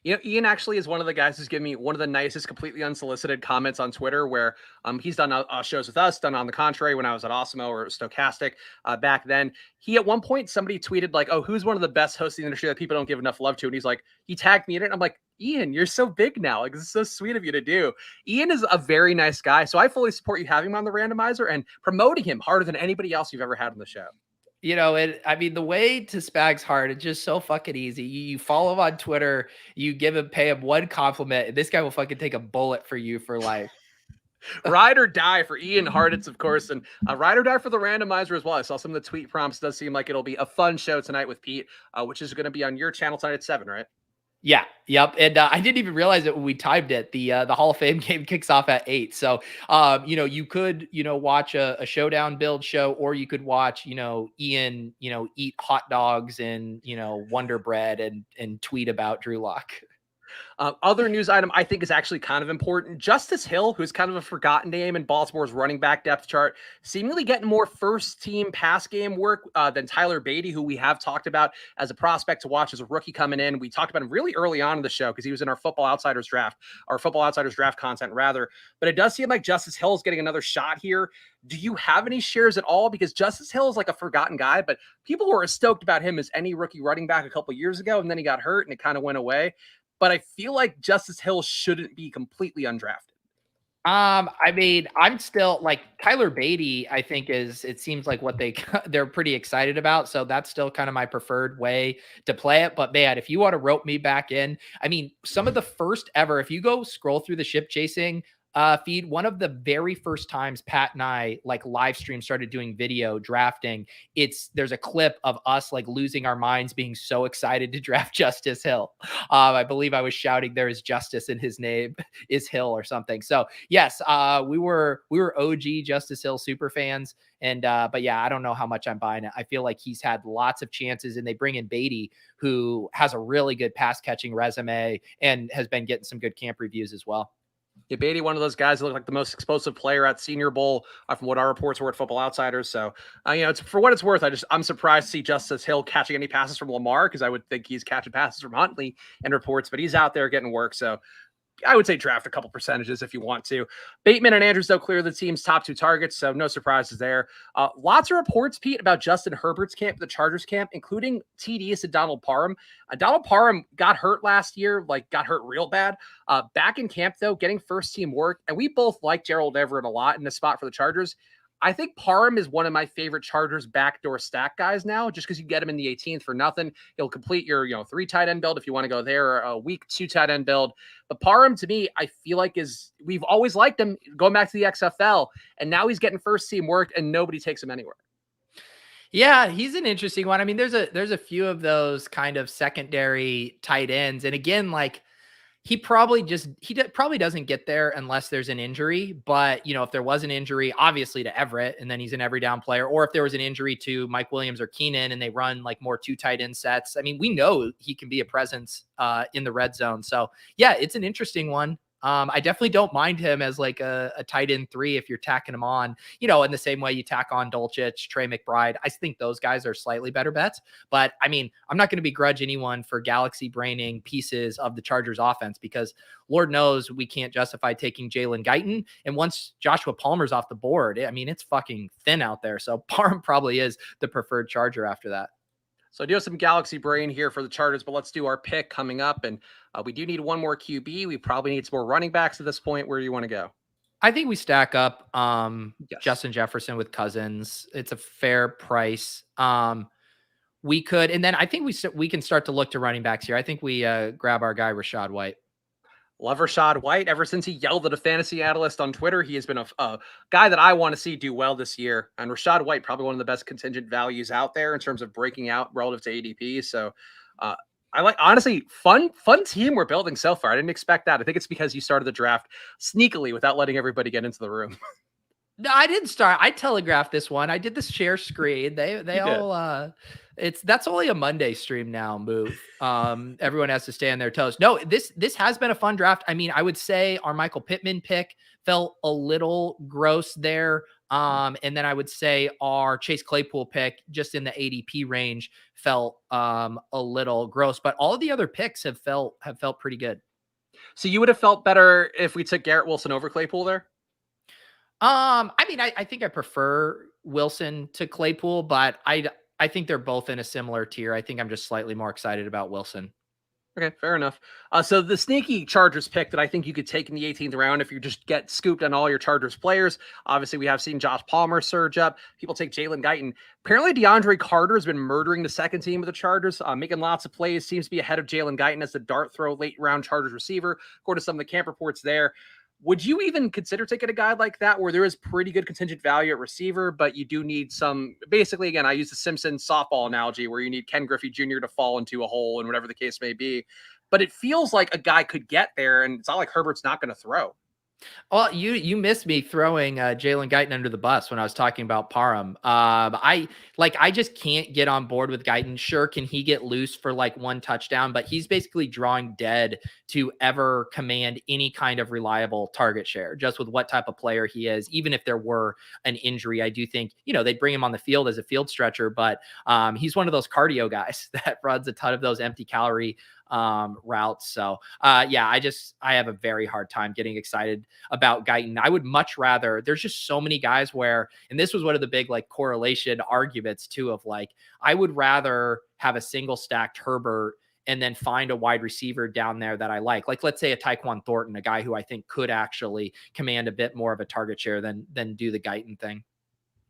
Speaker 2: Ian actually is one of the guys who's given me one of the nicest, completely unsolicited comments on Twitter where he's done shows with us, done On the Contrary when I was at Osmo or Stochastic back then. He, at one point, somebody tweeted like, oh, who's one of the best hosts in the industry that people don't give enough love to? And he's like, he tagged me in it. And I'm like, Ian, you're so big now. Like, this is so sweet of you to do. Ian is a very nice guy. So I fully support you having him on the randomizer and promoting him harder than anybody else you've ever had on the show.
Speaker 1: I mean, the way to Spags' heart, it's just so fucking easy. You follow him on Twitter, you pay him one compliment, and this guy will fucking take a bullet for you for life.
Speaker 2: Ride or die for Ian Hartitz, of course, and ride or die for the randomizer as well. I saw some of the tweet prompts. It does seem like it'll be a fun show tonight with Pete, which is going to be on your channel tonight at 7, right?
Speaker 1: Yeah. Yep. And I didn't even realize it when we timed it. The Hall of Fame game kicks off at 8. So, you could, watch a showdown build show, or you could watch, Ian, eat hot dogs and, Wonder Bread and tweet about Drew Lock.
Speaker 2: Other news item I think is actually kind of important. Justice Hill, who's kind of a forgotten name in Baltimore's running back depth chart, seemingly getting more first team pass game work than Tyler Beatty, who we have talked about as a prospect to watch as a rookie coming in. We talked about him really early on in the show because he was in our Football Outsiders draft content rather. But it does seem like Justice Hill is getting another shot here. Do you have any shares at all? Because Justice Hill is like a forgotten guy, but people were as stoked about him as any rookie running back a couple years ago, and then he got hurt and it kind of went away. But I feel like Justice Hill shouldn't be completely undrafted.
Speaker 1: I mean, I'm still like Tyler Beatty, I think it seems like what they're pretty excited about. So that's still kind of my preferred way to play it. But man, if you want to rope me back in, I mean, some of the first ever, if you go scroll through the ship chasing feed, one of the very first times Pat and I like live stream started doing video drafting, there's a clip of us like losing our minds, being so excited to draft Justice Hill. I believe I was shouting, there is justice in his name is Hill or something. So yes, we were OG Justice Hill super fans. And but yeah, I don't know how much I'm buying it. I feel like he's had lots of chances, and they bring in Beatty, who has a really good pass catching resume and has been getting some good camp reviews as well.
Speaker 2: Yeah, Beatty, one of those guys that looked like the most explosive player at Senior Bowl, from what our reports were at Football Outsiders. So, it's for what it's worth. I'm surprised to see Justice Hill catching any passes from Lamar, because I would think he's catching passes from Huntley in reports, but he's out there getting work. So I would say draft a couple percentages if you want to. Bateman and Andrews, though, clear the team's top 2 targets, so no surprises there. Lots of reports, Pete, about Justin Herbert's camp, the Chargers camp, including TDs to Donald Parham. Donald Parham got hurt last year, got hurt real bad. Back in camp, though, getting first-team work, and we both like Gerald Everett a lot in the spot for the Chargers. I think Parham is one of my favorite Chargers backdoor stack guys now, just because you get him in the 18th for nothing. He'll complete your 3 tight end build if you want to go there, or a week 2 tight end build. But Parham, to me, I feel like we've always liked him going back to the XFL, and now he's getting first team work, and nobody takes him anywhere.
Speaker 1: Yeah, he's an interesting one. I mean, there's a few of those kind of secondary tight ends, and again, like, he probably doesn't get there unless there's an injury. But, if there was an injury, obviously to Everett, and then he's an every down player, or if there was an injury to Mike Williams or Keenan and they run like more 2 tight end sets, I mean, we know he can be a presence in the red zone. So yeah, it's an interesting one. I definitely don't mind him as like a tight end 3 if you're tacking him on, in the same way you tack on Dulcich, Trey McBride. I think those guys are slightly better bets. But I mean, I'm not going to begrudge anyone for galaxy braining pieces of the Chargers offense, because Lord knows we can't justify taking Jalen Guyton. And once Joshua Palmer's off the board, I mean, it's fucking thin out there. So Parham probably is the preferred Charger after that.
Speaker 2: So I do have some galaxy brain here for the Chargers, but let's do our pick coming up. And we do need one more QB. We probably need some more running backs at this point. Where do you want to go?
Speaker 1: I think we stack up
Speaker 2: Yes.
Speaker 1: Justin Jefferson with Cousins. It's a fair price. we could, and then I think we can start to look to running backs here. I think we grab our guy Rashad White.
Speaker 2: Love Rashad White. Ever since he yelled at a fantasy analyst on Twitter, he has been a guy that I want to see do well this year. And Rashad White, probably one of the best contingent values out there in terms of breaking out relative to ADP. So uh, I like, honestly, fun team we're building so far. I didn't expect that. I think it's because you started the draft sneakily without letting everybody get into the room.
Speaker 1: No, I didn't start. I telegraphed this one. I did the share screen. They
Speaker 2: You did.
Speaker 1: all that's only a Monday stream now move. Everyone has to stay on their toes. No, this has been a fun draft. I mean, I would say our Michael Pittman pick felt a little gross there. And then I would say our Chase Claypool pick just in the ADP range felt a little gross, but all the other picks have felt pretty good.
Speaker 2: So you would have felt better if we took Garrett Wilson over Claypool there?
Speaker 1: I mean, I think I prefer Wilson to Claypool, but I think they're both in a similar tier. I think I'm just slightly more excited about Wilson.
Speaker 2: Okay, fair enough. So the sneaky Chargers pick that I think you could take in the 18th round if you just get scooped on all your Chargers players. Obviously, we have seen Josh Palmer surge up. People take Jalen Guyton. Apparently, DeAndre Carter has been murdering the second team of the Chargers, making lots of plays. Seems to be ahead of Jalen Guyton as the dart throw late round Chargers receiver, according to some of the camp reports there. Would you even consider taking a guy like that where there is pretty good contingent value at receiver, but you do need some, basically, again, I use the Simpsons softball analogy where you need Ken Griffey Jr. to fall into a hole and whatever the case may be. But it feels like a guy could get there, and it's not like Herbert's not going to throw.
Speaker 1: Well, you missed me throwing Jalen Guyton under the bus when I was talking about Parham. I just can't get on board with Guyton. Sure, can he get loose for like one touchdown? But he's basically drawing dead to ever command any kind of reliable target share, just with what type of player he is. Even if there were an injury, I do think they'd bring him on the field as a field stretcher. But he's one of those cardio guys that runs a ton of those empty calorie routes. So yeah, I have a very hard time getting excited about Guyton. I would much rather, there's just so many guys where, and this was one of the big like correlation arguments too, of like, I would rather have a single stacked Herbert and then find a wide receiver down there that I like let's say a Tyquan Thornton, a guy who I think could actually command a bit more of a target share than do the Guyton thing.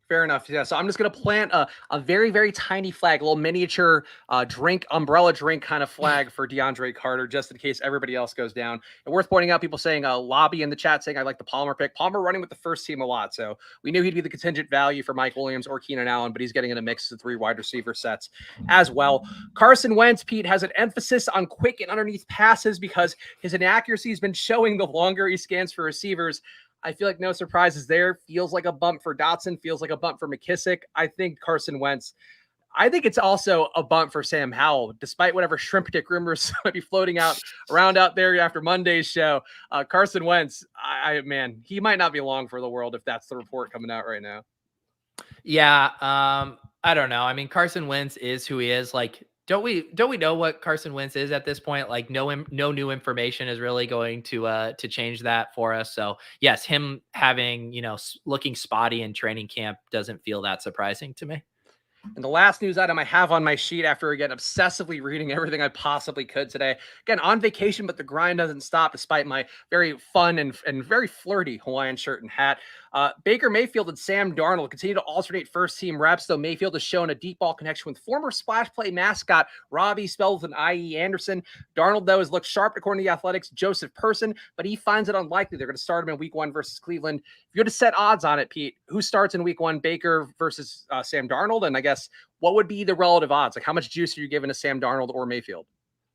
Speaker 2: Fair enough. Yeah. So I'm just going to plant a very, very tiny flag, a little miniature umbrella drink kind of flag for DeAndre Carter, just in case everybody else goes down. And worth pointing out, people saying lobby in the chat saying I like the Palmer pick. Palmer running with the first team a lot. So we knew he'd be the contingent value for Mike Williams or Keenan Allen, but he's getting in a mix of 3 wide receiver sets as well. Carson Wentz, Pete, has an emphasis on quick and underneath passes because his inaccuracy has been showing the longer he scans for receivers. I feel like no surprises there. Feels like a bump for Dotson. Feels like a bump for McKissick. I think Carson Wentz. I think it's also a bump for Sam Howell, despite whatever shrimp dick rumors might be floating around out there after Monday's show. Carson Wentz, man, he might not be long for the world if that's the report coming out right now.
Speaker 1: Yeah, I don't know. I mean, Carson Wentz is who he is. Like, don't we know what Carson Wentz is at this point? Like, no new information is really going to change that for us. So yes, him having looking spotty in training camp doesn't feel that surprising to me.
Speaker 2: And the last news item I have on my sheet after, again, obsessively reading everything I possibly could today. Again, on vacation, but the grind doesn't stop despite my very fun and very flirty Hawaiian shirt and hat. Baker Mayfield and Sam Darnold continue to alternate first-team reps, though Mayfield has shown a deep ball connection with former splash play mascot Robbie, spelled with an I.E. Anderson. Darnold, though, has looked sharp according to the Athletics' Joseph Person, but he finds it unlikely they're going to start him in Week 1 versus Cleveland. If you had to set odds on it, Pete, who starts in Week 1, Baker versus Sam Darnold? And I guess what would be the relative odds? Like, how much juice are you giving to Sam Darnold or Mayfield?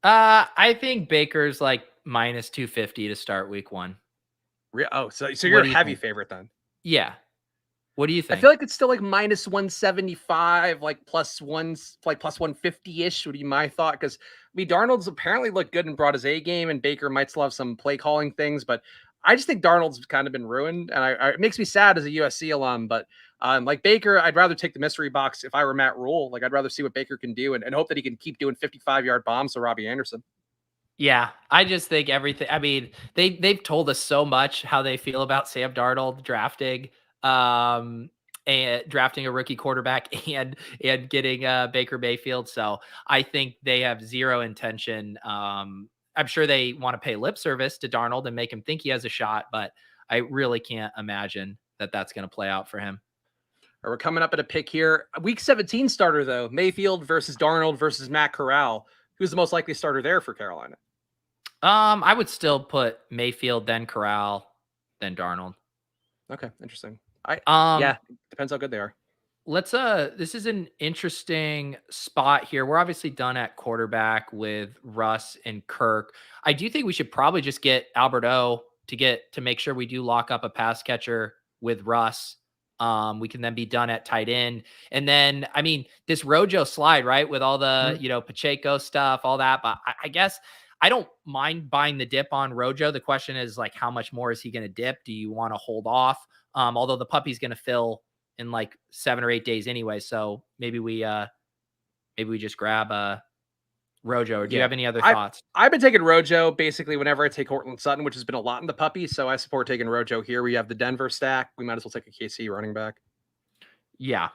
Speaker 1: I think Baker's like minus 250 to start Week 1.
Speaker 2: Oh, so you're a heavy favorite then?
Speaker 1: Yeah. What do you think?
Speaker 2: I feel like it's still like minus 175, like plus 150-ish would be my thought. Because Darnold's apparently looked good and brought his A game, and Baker might still have some play calling things, but I just think Darnold's kind of been ruined, and it makes me sad as a USC alum. But like Baker, I'd rather take the mystery box if I were Matt Rule. Like, I'd rather see what Baker can do and hope that he can keep doing 55-yard bombs to Robbie Anderson.
Speaker 1: Yeah, I just think everything. I mean, they've told us so much how they feel about Sam Darnold drafting and drafting a rookie quarterback and getting Baker Mayfield. So I think they have zero intention. I'm sure they want to pay lip service to Darnold and make him think he has a shot, but I really can't imagine that that's going to play out for him.
Speaker 2: Or we're coming up at a pick here. Week 17 starter, though. Mayfield versus Darnold versus Matt Corral. Who's the most likely starter there for Carolina?
Speaker 1: I would still put Mayfield, then Corral, then Darnold.
Speaker 2: Okay, interesting.
Speaker 1: Um,
Speaker 2: Yeah, depends how good they are.
Speaker 1: this is an interesting spot here. We're obviously done at quarterback with Russ and Kirk. I do think we should probably just get Alberto to make sure we do lock up a pass catcher with Russ. We can then be done at tight end. And then, I mean, this Rojo slide, right? With all the,
Speaker 2: Mhm.
Speaker 1: Pacheco stuff, all that. But I guess I don't mind buying the dip on Rojo. The question is like, how much more is he going to dip? Do you want to hold off? Although the puppy's going to fill in like 7 or 8 days anyway. So maybe we just grab Rojo. Or do you
Speaker 2: Yeah.
Speaker 1: have any other
Speaker 2: I
Speaker 1: thoughts?
Speaker 2: I've been taking Rojo basically whenever I take Cortland Sutton, which has been a lot in the puppy. So I support taking Rojo here. We have the Denver stack. We might as well take a KC running back.
Speaker 1: Yeah.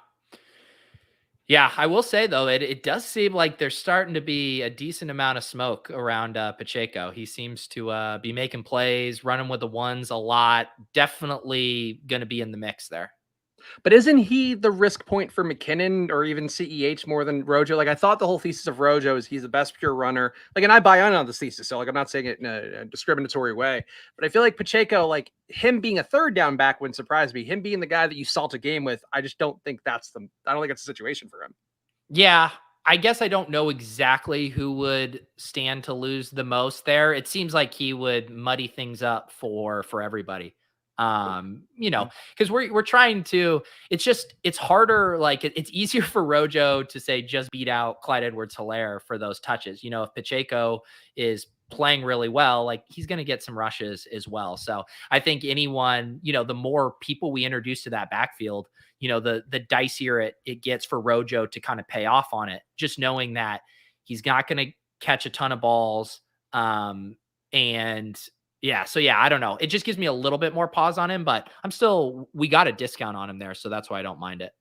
Speaker 1: Yeah, I will say though, it does seem like there's starting to be a decent amount of smoke around Pacheco. He seems to be making plays, running with the ones a lot. Definitely going to be in the mix there.
Speaker 2: But isn't he the risk point for McKinnon or even CEH more than Rojo? Like I thought the whole thesis of Rojo is he's the best pure runner. Like, and I buy on this thesis, so like I'm not saying it in a discriminatory way, but I feel like Pacheco, like him being a third down back wouldn't surprise me. Him being the guy that you salt a game with, I just don't think I don't think it's a situation for him.
Speaker 1: Yeah, I guess I don't know exactly who would stand to lose the most there. It seems like he would muddy things up for everybody.
Speaker 2: Mhm.
Speaker 1: Because we're trying to. It's harder. Like it's easier for Rojo to say just beat out Clyde Edwards-Helaire for those touches. If Pacheco is playing really well, like he's going to get some rushes as well. So I think anyone, the more people we introduce to that backfield, the dicier it gets for Rojo to kind of pay off on it, just knowing that he's not going to catch a ton of balls. And yeah, so yeah, I don't know. It just gives me a little bit more pause on him, but we got a discount on him there. So that's why I don't mind it.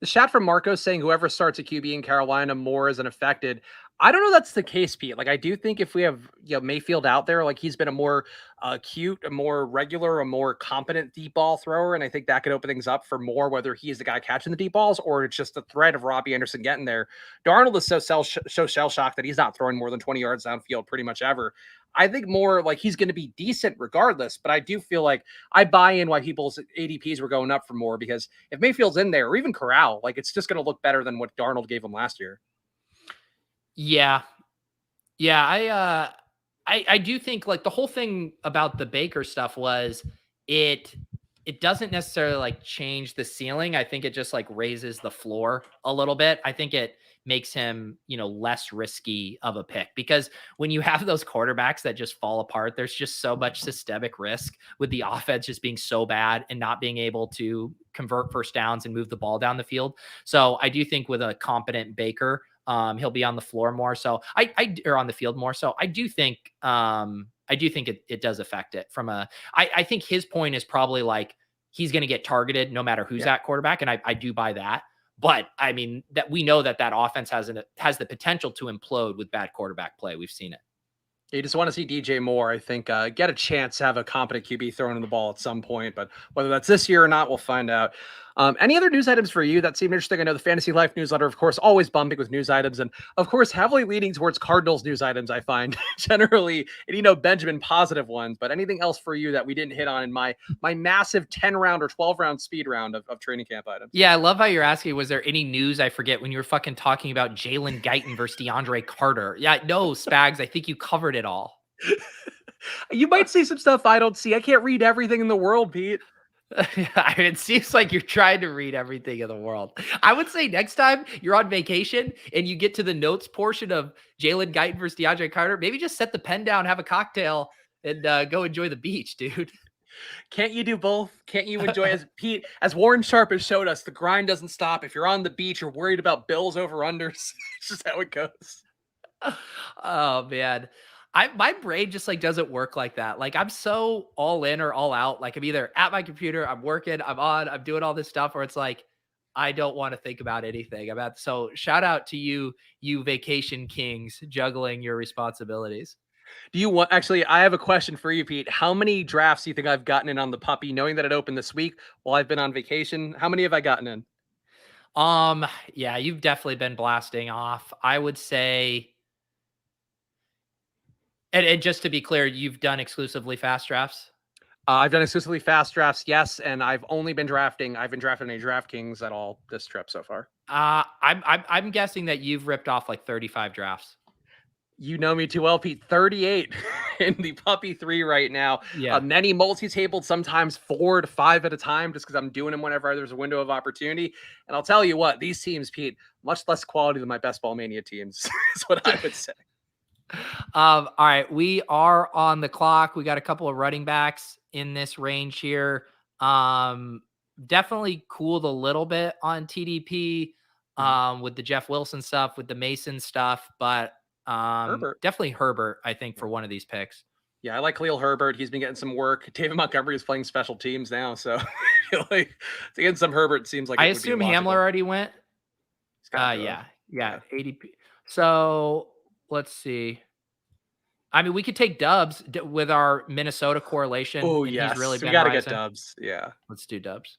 Speaker 2: The chat from Marco saying whoever starts a QB in Carolina more isn't affected. I don't know that's the case, Pete. Like I do think if we have Mayfield out there, like he's been a more acute, a more regular, a more competent deep ball thrower, and I think that could open things up for more. Whether he's the guy catching the deep balls or it's just the threat of Robbie Anderson getting there. Darnold is so shell shocked that he's not throwing more than 20 yards downfield pretty much ever. I think more like he's going to be decent regardless, but I do feel like I buy in why people's ADPs were going up for more because if Mayfield's in there or even Corral, like it's just going to look better than what Darnold gave him last year.
Speaker 1: Yeah. Yeah. I do think like the whole thing about the Baker stuff was it it doesn't necessarily like change the ceiling. I think it just like raises the floor a little bit. I think it makes him, less risky of a pick because when you have those quarterbacks that just fall apart, there's just so much systemic risk with the offense just being so bad and not being able to convert first downs and move the ball down the field. So I do think with a competent Baker, he'll be on the floor more. So or on the field more. So I do think it does affect it I think his point is probably like he's going to get targeted no matter who's
Speaker 2: Yeah.
Speaker 1: at quarterback. And I do buy that. But I mean, that we know that offense has the potential to implode with bad quarterback play. We've seen it.
Speaker 2: You just want to see DJ Moore, I think, get a chance to have a competent QB thrown in the ball at some point. But whether that's this year or not, we'll find out. Any other news items for you that seem interesting? I know the Fantasy Life newsletter, of course, always bumping with news items. And of course, heavily leaning towards Cardinals news items, I find generally, and Benjamin positive ones. But anything else for you that we didn't hit on in my massive 10 round or 12 round speed round of training camp items?
Speaker 1: Yeah, I love how you're asking, was there any news? I forget when you were fucking talking about Jalen Guyton versus DeAndre Carter. Yeah, no, Spags, I think you covered it all.
Speaker 2: You might see some stuff I don't see. I can't read everything in the world, Pete.
Speaker 1: It seems like you're trying to read everything in the world. I would say next time you're on vacation and you get to the notes portion of Jalen Guyton versus DeAndre Carter, maybe just set the pen down, have a cocktail, and go enjoy the beach, dude.
Speaker 2: Can't you do both? Can't you enjoy as Warren Sharp has showed us, the grind doesn't stop. If you're on the beach, you're worried about Bills over unders. It's just how it goes.
Speaker 1: Oh man. My brain just like doesn't work like that. Like I'm so all in or all out. Like I'm either at my computer, I'm working, I'm doing all this stuff, or it's like I don't want to think about anything. So shout out to you vacation kings juggling your responsibilities.
Speaker 2: Do you want actually, I have a question for you, Pete. How many drafts do you think I've gotten in on the puppy, knowing that it opened this week while I've been on vacation? How many have I gotten in?
Speaker 1: Um, yeah, you've definitely been blasting off. I would say, and just to be clear, you've done exclusively fast drafts.
Speaker 2: I've done exclusively fast drafts, yes, and I've only been drafting. I've been drafting a DraftKings at all this trip so far.
Speaker 1: I'm guessing that you've ripped off like 35 drafts.
Speaker 2: You know me too well, Pete. 38 in the puppy 3 right now.
Speaker 1: Yeah.
Speaker 2: Many multi-tabled, sometimes 4 to 5 at a time, just because I'm doing them whenever there's a window of opportunity. And I'll tell you what, these teams, Pete, much less quality than my best ball mania teams, is what I would say.
Speaker 1: All right, we are on the clock. We got a couple of running backs in this range here. Um, Definitely cooled a little bit on TDP with the Jeff Wilson stuff, with the Mason stuff, but
Speaker 2: Herbert.
Speaker 1: definitely Herbert, I think, for one of these picks.
Speaker 2: Yeah, I like Khalil Herbert. He's been getting some work. David Montgomery is playing special teams now, so like to get some Herbert seems like
Speaker 1: I
Speaker 2: it would be
Speaker 1: assume Hamler
Speaker 2: logical.
Speaker 1: already went.
Speaker 2: He's got to.
Speaker 1: Yeah, ADP. So let's see. I mean, we could take Dubs with our Minnesota correlation,
Speaker 2: Oh
Speaker 1: and he's really
Speaker 2: yes, we
Speaker 1: been
Speaker 2: got to get
Speaker 1: rising.
Speaker 2: Dubs. Yeah.
Speaker 1: Let's do Dubs.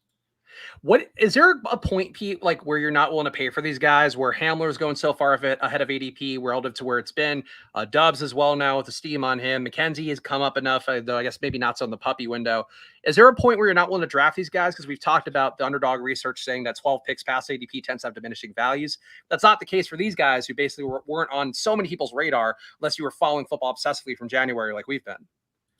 Speaker 2: What is there a point, Pete, like where you're not willing to pay for these guys? Where Hamler's going so far ahead of ADP relative to where it's been. Dubs as well now with the steam on him. McKenzie has come up enough, though I guess maybe not so in the puppy window. Is there a point where you're not willing to draft these guys? Because we've talked about the underdog research saying that 12 picks past ADP tends to have diminishing values. That's not the case for these guys who basically weren't on so many people's radar unless you were following football obsessively from January like we've been.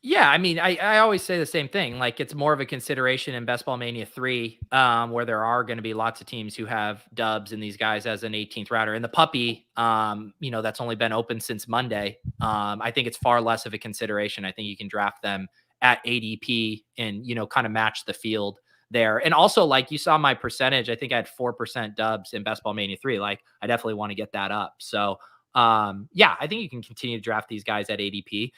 Speaker 1: Yeah, I mean, I always say the same thing. Like, it's more of a consideration in Best Ball Mania 3, where there are going to be lots of teams who have Dubs and these guys as an 18th rounder. And the puppy, that's only been open since Monday. I think it's far less of a consideration. I think you can draft them at ADP and, kind of match the field there. And also, like, you saw my percentage. I think I had 4% Dubs in Best Ball Mania 3. Like, I definitely want to get that up. So, yeah, I think you can continue to draft these guys at ADP.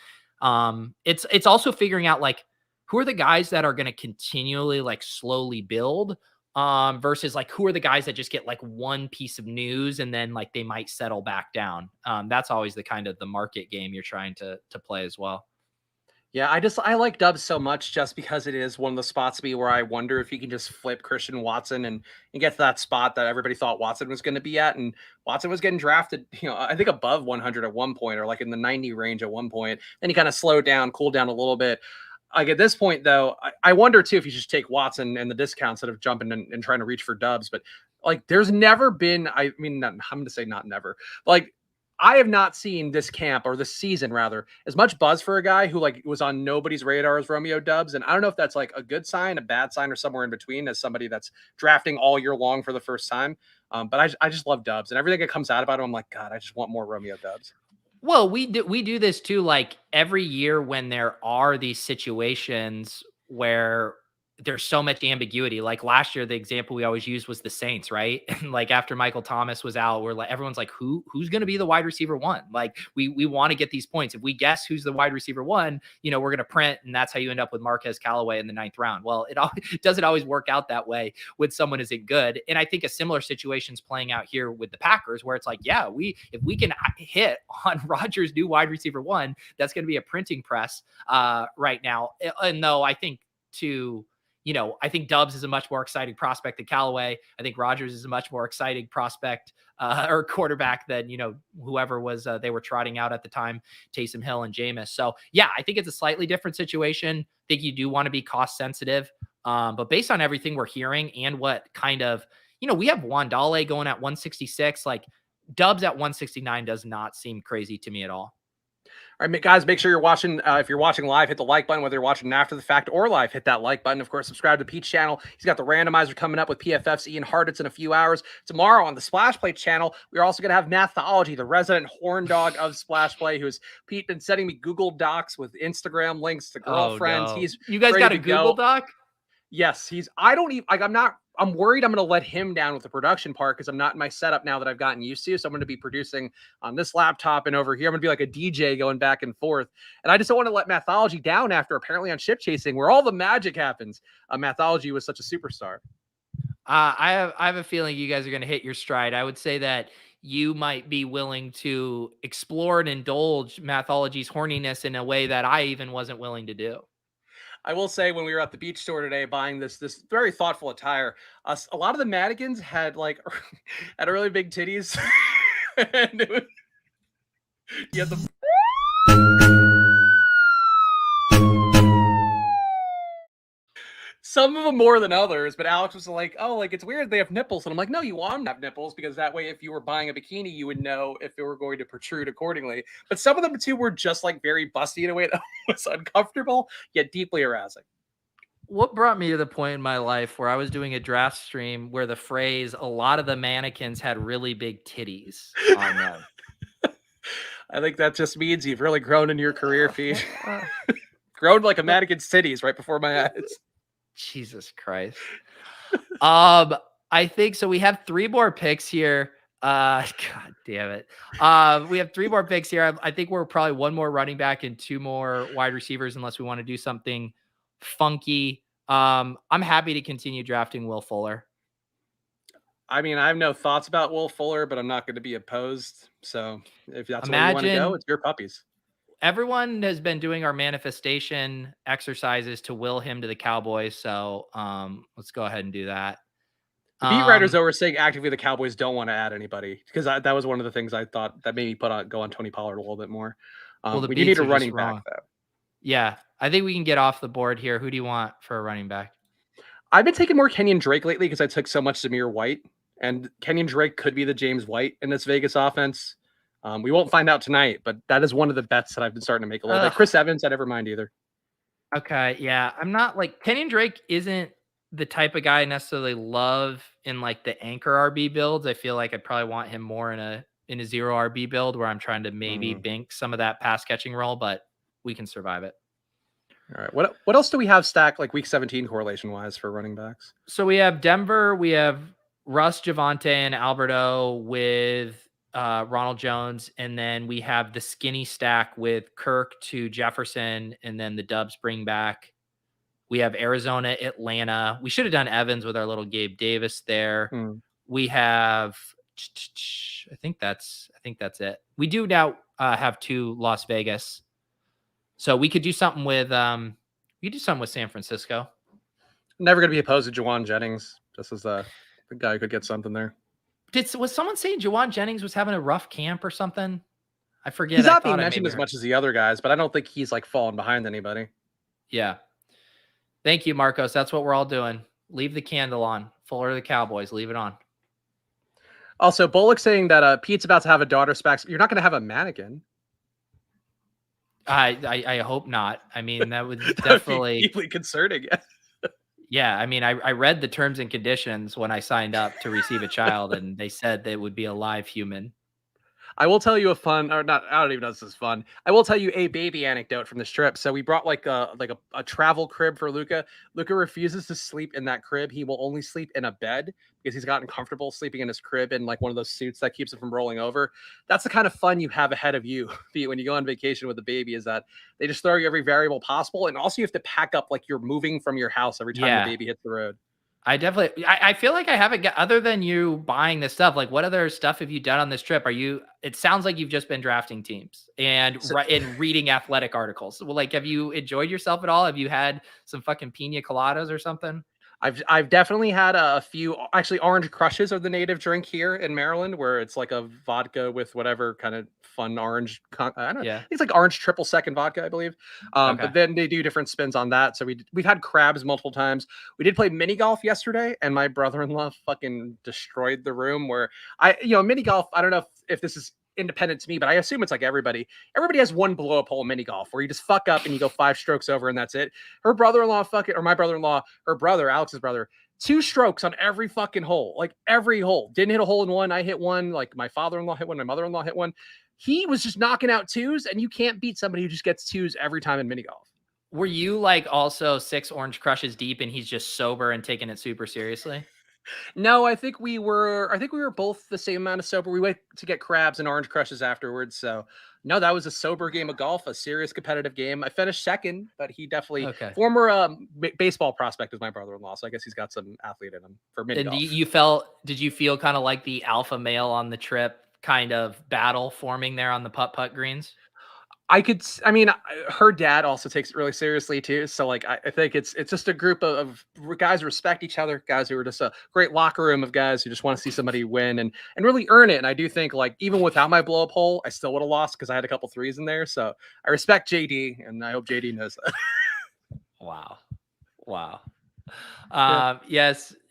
Speaker 1: It's also figuring out like who are the guys that are going to continually like slowly build versus like who are the guys that just get like one piece of news and then like they might settle back down. That's always the kind of the market game you're trying to play as well.
Speaker 2: Yeah, I like Dubs so much just because it is one of the spots to be where I wonder if you can just flip Christian Watson and get to that spot that everybody thought Watson was going to be at. And Watson was getting drafted, I think above 100 at one point or like in the 90 range at one point. Then he kind of slowed down, cooled down a little bit. Like at this point, though, I wonder too if you just take Watson and the discount instead of jumping and trying to reach for Dubs. But like there's never been, I'm going to say not never, but like I have not seen this camp or this season rather as much buzz for a guy who like was on nobody's radar as Romeo Dubs. And I don't know if that's like a good sign, a bad sign, or somewhere in between as somebody that's drafting all year long for the first time. But I just love Dubs and everything that comes out about him. I'm like, God, I just want more Romeo Dubs.
Speaker 1: Well, we do this too, like every year when there are these situations where there's so much ambiguity. Like last year, the example we always used was the Saints, right? And like after Michael Thomas was out, we're like everyone's like, who's going to be the wide receiver one? Like we want to get these points. If we guess who's the wide receiver one, we're going to print, and that's how you end up with Marquez Callaway in the 9th round. Well, it doesn't always work out that way when someone isn't good. And I think a similar situation is playing out here with the Packers, where it's like, yeah, if we can hit on Rodgers' new wide receiver one, that's going to be a printing press right now. And though I think I think Dubs is a much more exciting prospect than Callaway. I think Rodgers is a much more exciting prospect or quarterback than, whoever was they were trotting out at the time, Taysom Hill and Jameis. So, yeah, I think it's a slightly different situation. I think you do want to be cost sensitive. But based on everything we're hearing and what kind of, we have Wandale going at 166, like Dubs at 169 does not seem crazy to me at all.
Speaker 2: All right, guys, make sure you're watching. If you're watching live, hit the like button. Whether you're watching after the fact or live, hit that like button. Of course, subscribe to Pete's channel. He's got the randomizer coming up with PFF's Ian Hartitz in a few hours. Tomorrow on the Splash Play channel, we're also going to have Mathology, the resident horn dog of Splash Play, who's Pete been sending me Google Docs with Instagram links to girlfriends.
Speaker 1: Oh, no.
Speaker 2: He's
Speaker 1: you guys got a Google Doc?
Speaker 2: Yes, I'm worried I'm going to let him down with the production part because I'm not in my setup now that I've gotten used to. So I'm going to be producing on this laptop and over here. I'm going to be like a DJ going back and forth. And I just don't want to let Mathology down after apparently on Ship Chasing, where all the magic happens. Mathology was such a superstar.
Speaker 1: I have a feeling you guys are going to hit your stride. I would say that, you might be willing to explore and indulge Mathology's horniness in a way that I even wasn't willing to do.
Speaker 2: I will say when we were at the beach store today buying this very thoughtful attire, a lot of the mannequins had like had really big titties, and it was, you had the some of them more than others. But Alex was like, "Oh, like it's weird they have nipples," and I'm like, "No, you want them to have nipples because that way, if you were buying a bikini, you would know if it were going to protrude accordingly." But some of them too were just like very busty in a way that was uncomfortable yet deeply arousing.
Speaker 1: What brought me to the point in my life where I was doing a draft stream where the phrase "a lot of the mannequins had really big titties" on them.
Speaker 2: I think that just means you've really grown in your career, Pete.
Speaker 1: Uh,
Speaker 2: Grown like a mannequin's titties right before my eyes.
Speaker 1: Jesus Christ. I think so. We have 3 more picks here. God damn it. We have 3 more picks here. I think we're probably 1 more running back and 2 more wide receivers, unless we want to do something funky. I'm happy to continue drafting Will Fuller.
Speaker 2: I mean, I have no thoughts about Will Fuller, but I'm not going to be opposed. So if that's where you want to go,
Speaker 1: Imagine
Speaker 2: it's your puppies.
Speaker 1: everyone has been doing our manifestation exercises to will him to the Cowboys. So let's go ahead and do that.
Speaker 2: The beat writers, though, were saying actively the Cowboys don't want to add anybody because that was one of the things I thought that made me go on Tony Pollard a little bit more.
Speaker 1: Well, the
Speaker 2: We do need
Speaker 1: beats
Speaker 2: a
Speaker 1: are just
Speaker 2: running back,
Speaker 1: wrong.
Speaker 2: though.
Speaker 1: Yeah, I think we can get off the board here. Who do you want for a running back?
Speaker 2: I've been taking more Kenyon Drake lately because I took so much Zamir White, and Kenyon Drake could be the James White in this Vegas offense. We won't find out tonight, but that is one of the bets that I've been starting to make a little bit. Chris Evans, I never mind either.
Speaker 1: Okay, yeah, I'm not like Kenyon Drake isn't the type of guy I necessarily love in like the anchor RB builds. I feel like I'd probably want him more in a 0 RB build where I'm trying to maybe bank some of that pass catching role, but we can survive it.
Speaker 2: All right. What else do we have stacked like week 17 correlation wise for running backs?
Speaker 1: So we have Denver, we have Russ, Javonte, and Alberto with Ronald Jones, and then we have the skinny stack with Kirk to Jefferson, and then the Dubs bring back. We have Arizona, Atlanta. We should have done Evans with our little Gabe Davis there. We have, I think that's it. We do now have 2 Las Vegas, so we could do something with San Francisco.
Speaker 2: Never going to be opposed to Juwan Jennings, just as the guy who could get something there.
Speaker 1: Was someone saying Juwan Jennings was having a rough camp or something? I forget.
Speaker 2: He's not being mentioned as much as the other guys, but I don't think he's like falling behind anybody.
Speaker 1: Yeah. Thank you, Marcos. That's what we're all doing. Leave the candle on. Fuller of the Cowboys. Leave it on.
Speaker 2: Also, Bullock saying that Pete's about to have a daughter. Spags, you're not going to have a mannequin.
Speaker 1: I hope not. I mean, that would definitely
Speaker 2: be deeply concerning.
Speaker 1: Yeah, I mean, I read the terms and conditions when I signed up to receive a child, and they said they would be a live human.
Speaker 2: I will tell you a fun, or not, I don't even know if this is fun. I will tell you a baby anecdote from this trip. So we brought like a travel crib for Luca. Luca refuses to sleep in that crib. He will only sleep in a bed because he's gotten comfortable sleeping in his crib in like one of those suits that keeps him from rolling over. That's the kind of fun you have ahead of you when you go on vacation with a baby, is that they just throw you every variable possible. And also you have to pack up like you're moving from your house every time the baby hits the road.
Speaker 1: I feel like I haven't other than you buying this stuff. Like, what other stuff have you done on this trip? It sounds like you've just been drafting teams and reading athletic articles. Well, like, have you enjoyed yourself at all? Have you had some fucking pina coladas or something?
Speaker 2: I've definitely had a few. Actually, Orange Crushes are the native drink here in Maryland, where it's like a vodka with whatever kind of fun orange. I don't know. Yeah. I think it's like orange triple second vodka, I believe. But then they do different spins on that. So we've had crabs multiple times. We did play mini golf yesterday, and my brother-in-law fucking destroyed the room. Where mini golf. I don't know if this is independent to me, but I assume it's like everybody has one blow up hole mini golf where you just fuck up and you go 5 strokes over and that's it. Her brother-in-law my brother-in-law, her brother, Alex's brother, 2 strokes on every fucking hole, like every hole. Didn't hit a hole in one. I hit one. Like my father-in-law hit one. My mother-in-law hit one. He was just knocking out 2s, and you can't beat somebody who just gets 2s every time in mini golf.
Speaker 1: Were you like also 6 Orange Crushes deep and he's just sober and taking it super seriously?
Speaker 2: No, I think we were both the same amount of sober. We went to get crabs and Orange Crushes afterwards. So no, that was a sober game of golf, a serious competitive game. I finished second, but he definitely former baseball prospect is my brother-in-law. So I guess he's got some athlete in him for mini golf.
Speaker 1: Did you feel kind of like the alpha male on the trip, kind of battle forming there on the putt greens?
Speaker 2: I mean, her dad also takes it really seriously too. So like, I think it's just a group of guys who respect each other, guys who are just a great locker room of guys who just want to see somebody win and really earn it. And I do think like even without my blow up hole, I still would have lost because I had a couple threes in there. So I respect JD, and I hope JD knows that.
Speaker 1: Wow. Wow.
Speaker 2: Yeah.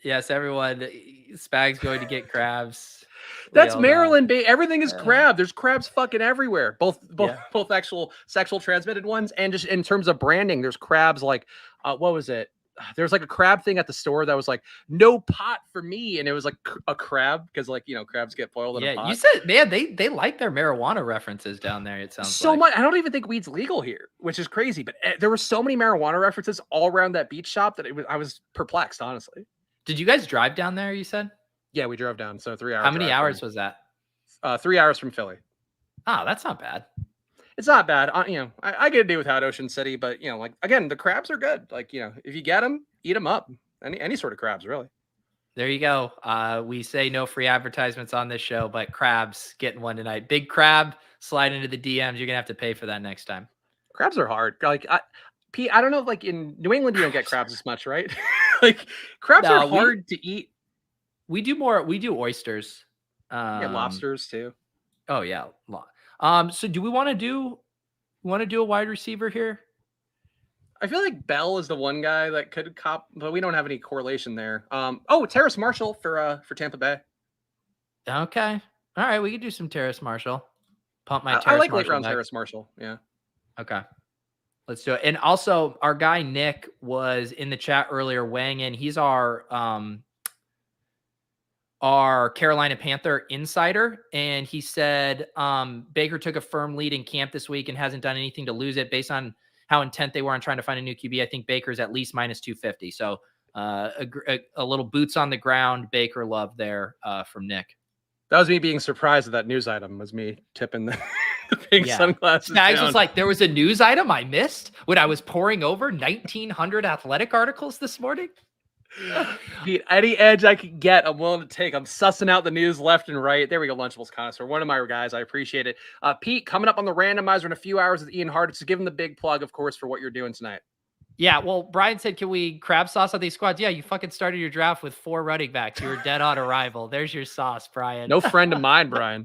Speaker 1: Yes, everyone. Spags going to get crabs. We
Speaker 2: That's
Speaker 1: all know.
Speaker 2: Maryland, everything is
Speaker 1: Uh,
Speaker 2: crab. There's crabs fucking everywhere.
Speaker 1: yeah.
Speaker 2: Both actual sexual transmitted ones and just in terms of branding, there's crabs like what was it? There was like a crab thing at the store that was like no pot for me, and it was like a crab because like crabs get boiled in a
Speaker 1: Yeah, you
Speaker 2: pot.
Speaker 1: said, man, they like their marijuana references down there, it sounds
Speaker 2: So
Speaker 1: like.
Speaker 2: much. I don't even think weed's legal here, which is crazy. But there were so many marijuana references all around that beach shop that I was perplexed, honestly.
Speaker 1: Did you guys drive down there, you said?
Speaker 2: Yeah, we drove down, so 3 hour
Speaker 1: How many
Speaker 2: drive
Speaker 1: hours
Speaker 2: from
Speaker 1: was that?
Speaker 2: 3 hours from Philly.
Speaker 1: Oh, that's not bad.
Speaker 2: It's not bad. I get to do without Ocean City, but like again, the crabs are good. Like if you get them, eat them up. Any sort of crabs, really.
Speaker 1: There you go. We say no free advertisements on this show, but crabs getting one tonight. Big crab, slide into the DMs. You're gonna have to pay for that next time.
Speaker 2: Crabs are hard. Like Pete, I don't know if like in New England you don't get crabs as much, right? Like crabs are
Speaker 1: No,
Speaker 2: hard to eat.
Speaker 1: we do more. We do oysters.
Speaker 2: Yeah, lobsters too.
Speaker 1: Oh yeah. So do we want to do a wide receiver here?
Speaker 2: I feel like Bell is the one guy that could cop, but we don't have any correlation there. Terrace Marshall for Tampa Bay.
Speaker 1: Okay. All right, we could do some Terrace Marshall. Pump my
Speaker 2: I
Speaker 1: Terrace
Speaker 2: like late
Speaker 1: Marshall
Speaker 2: round
Speaker 1: back.
Speaker 2: Terrace Marshall. Yeah.
Speaker 1: Okay. Let's do it. And also, our guy Nick was in the chat earlier weighing in. He's our Carolina Panther insider, and he said Baker took a firm lead in camp this week and hasn't done anything to lose it. Based on how intent they were on trying to find a new QB, I think Baker's at least minus 250. So a little boots on the ground Baker love there from Nick.
Speaker 2: That was me being surprised at that news item. Was me tipping the pink sunglasses.
Speaker 1: Spags was like, there was a news item I missed when I was poring over 1,900 athletic articles this morning.
Speaker 2: Pete, any edge I could get, I'm willing to take. I'm sussing out the news left and right. There we go, Lunchables Connoisseur. One of my guys. I appreciate it. Pete, coming up on the randomizer in a few hours with Ian Hart. So give him the big plug, of course, for what you're doing tonight.
Speaker 1: Yeah, well, Brian said, can we crab sauce on these squads? Yeah, you fucking started your draft with 4 running backs. You were dead on arrival. There's your sauce, Brian.
Speaker 2: No friend of mine, Brian.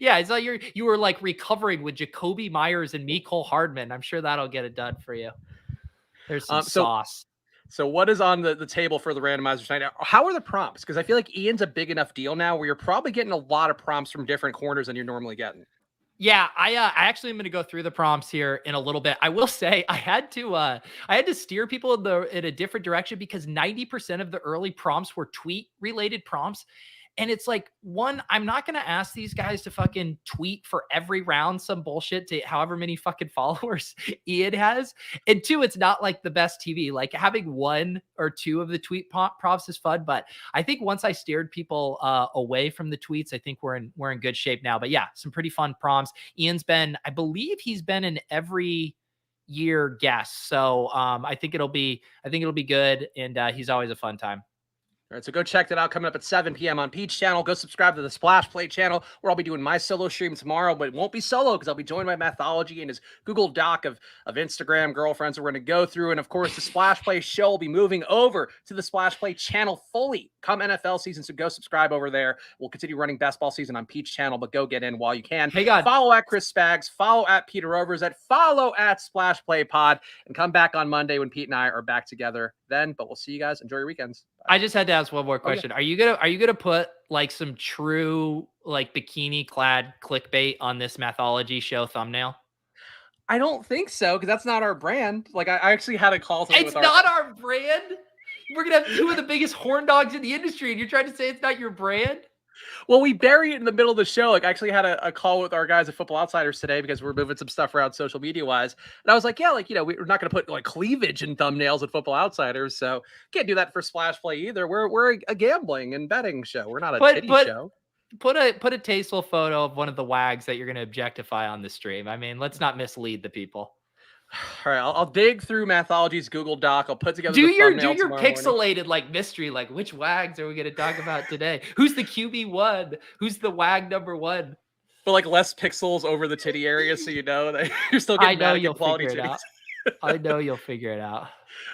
Speaker 1: Yeah, it's like you were like recovering with Jacoby Myers and Mecole Hardman. I'm sure that'll get it done for you. There's some sauce.
Speaker 2: So what is on the table for the randomizer tonight? How are the prompts? Because I feel like Ian's a big enough deal now where you're probably getting a lot of prompts from different corners than you're normally getting.
Speaker 1: Yeah, I actually am going to go through the prompts here in a little bit. I will say I had to steer people in a different direction because 90% of the early prompts were tweet related prompts. And it's like, one, I'm not going to ask these guys to fucking tweet for every round some bullshit to however many fucking followers Ian has. And two, it's not like the best TV. Like having 1 or 2 of the tweet prompts is fun. But I think once I steered people away from the tweets, I think we're in good shape now. But yeah, some pretty fun prompts. I believe he's been in every year guest. So I think it'll be good. And he's always a fun time.
Speaker 2: All right, so go check that out coming up at 7 p.m. on Peach Channel. Go subscribe to the Splash Play channel where I'll be doing my solo stream tomorrow, but it won't be solo because I'll be joined by Mathology and his Google Doc of Instagram girlfriends that we're going to go through. And of course, the Splash Play show will be moving over to the Splash Play channel fully come NFL season. So go subscribe over there. We'll continue running best ball season on Peach Channel, but go get in while you can.
Speaker 1: Hey, God.
Speaker 2: Follow at Chris Spags, follow at Peter Overzet, follow at Splash Play Pod, and come back on Monday when Pete and I are back together then. But we'll see you guys. Enjoy your weekends. Bye.
Speaker 1: I just had to ask one more question. Are you gonna put like some true like bikini clad clickbait on this Mathology show thumbnail?
Speaker 2: I don't think so, because that's not our brand. Like I actually had a call.
Speaker 1: It's not our brand. We're gonna have 2 of the biggest horn dogs in the industry, and you're trying to say it's not your brand?
Speaker 2: Well, we bury it in the middle of the show. Like I actually had a call with our guys at Football Outsiders today because we're moving some stuff around social media wise. And I was like, yeah, like, we're not going to put like cleavage in thumbnails at Football Outsiders. So can't do that for Splash Play either. We're a gambling and betting show. We're not a titty show.
Speaker 1: Put a tasteful photo of one of the wags that you're going to objectify on the stream. I mean, let's not mislead the people.
Speaker 2: All right, I'll dig through Mathology's Google Doc. I'll put together
Speaker 1: Do
Speaker 2: the
Speaker 1: your
Speaker 2: thumbnail tomorrow morning.
Speaker 1: pixelated like mystery, like which wags are we gonna talk about today? Who's the QB1? Who's the wag number 1?
Speaker 2: But like less pixels over the titty area, so you know that you're still
Speaker 1: I
Speaker 2: getting
Speaker 1: know
Speaker 2: mannequin
Speaker 1: you'll
Speaker 2: quality
Speaker 1: figure it
Speaker 2: titties.
Speaker 1: out. I know you'll figure it out.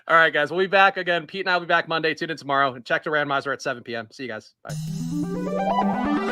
Speaker 2: All right, guys, we'll be back again. Pete and I will be back Monday. Tune in tomorrow. And check the randomizer at 7 p.m. See you guys. Bye.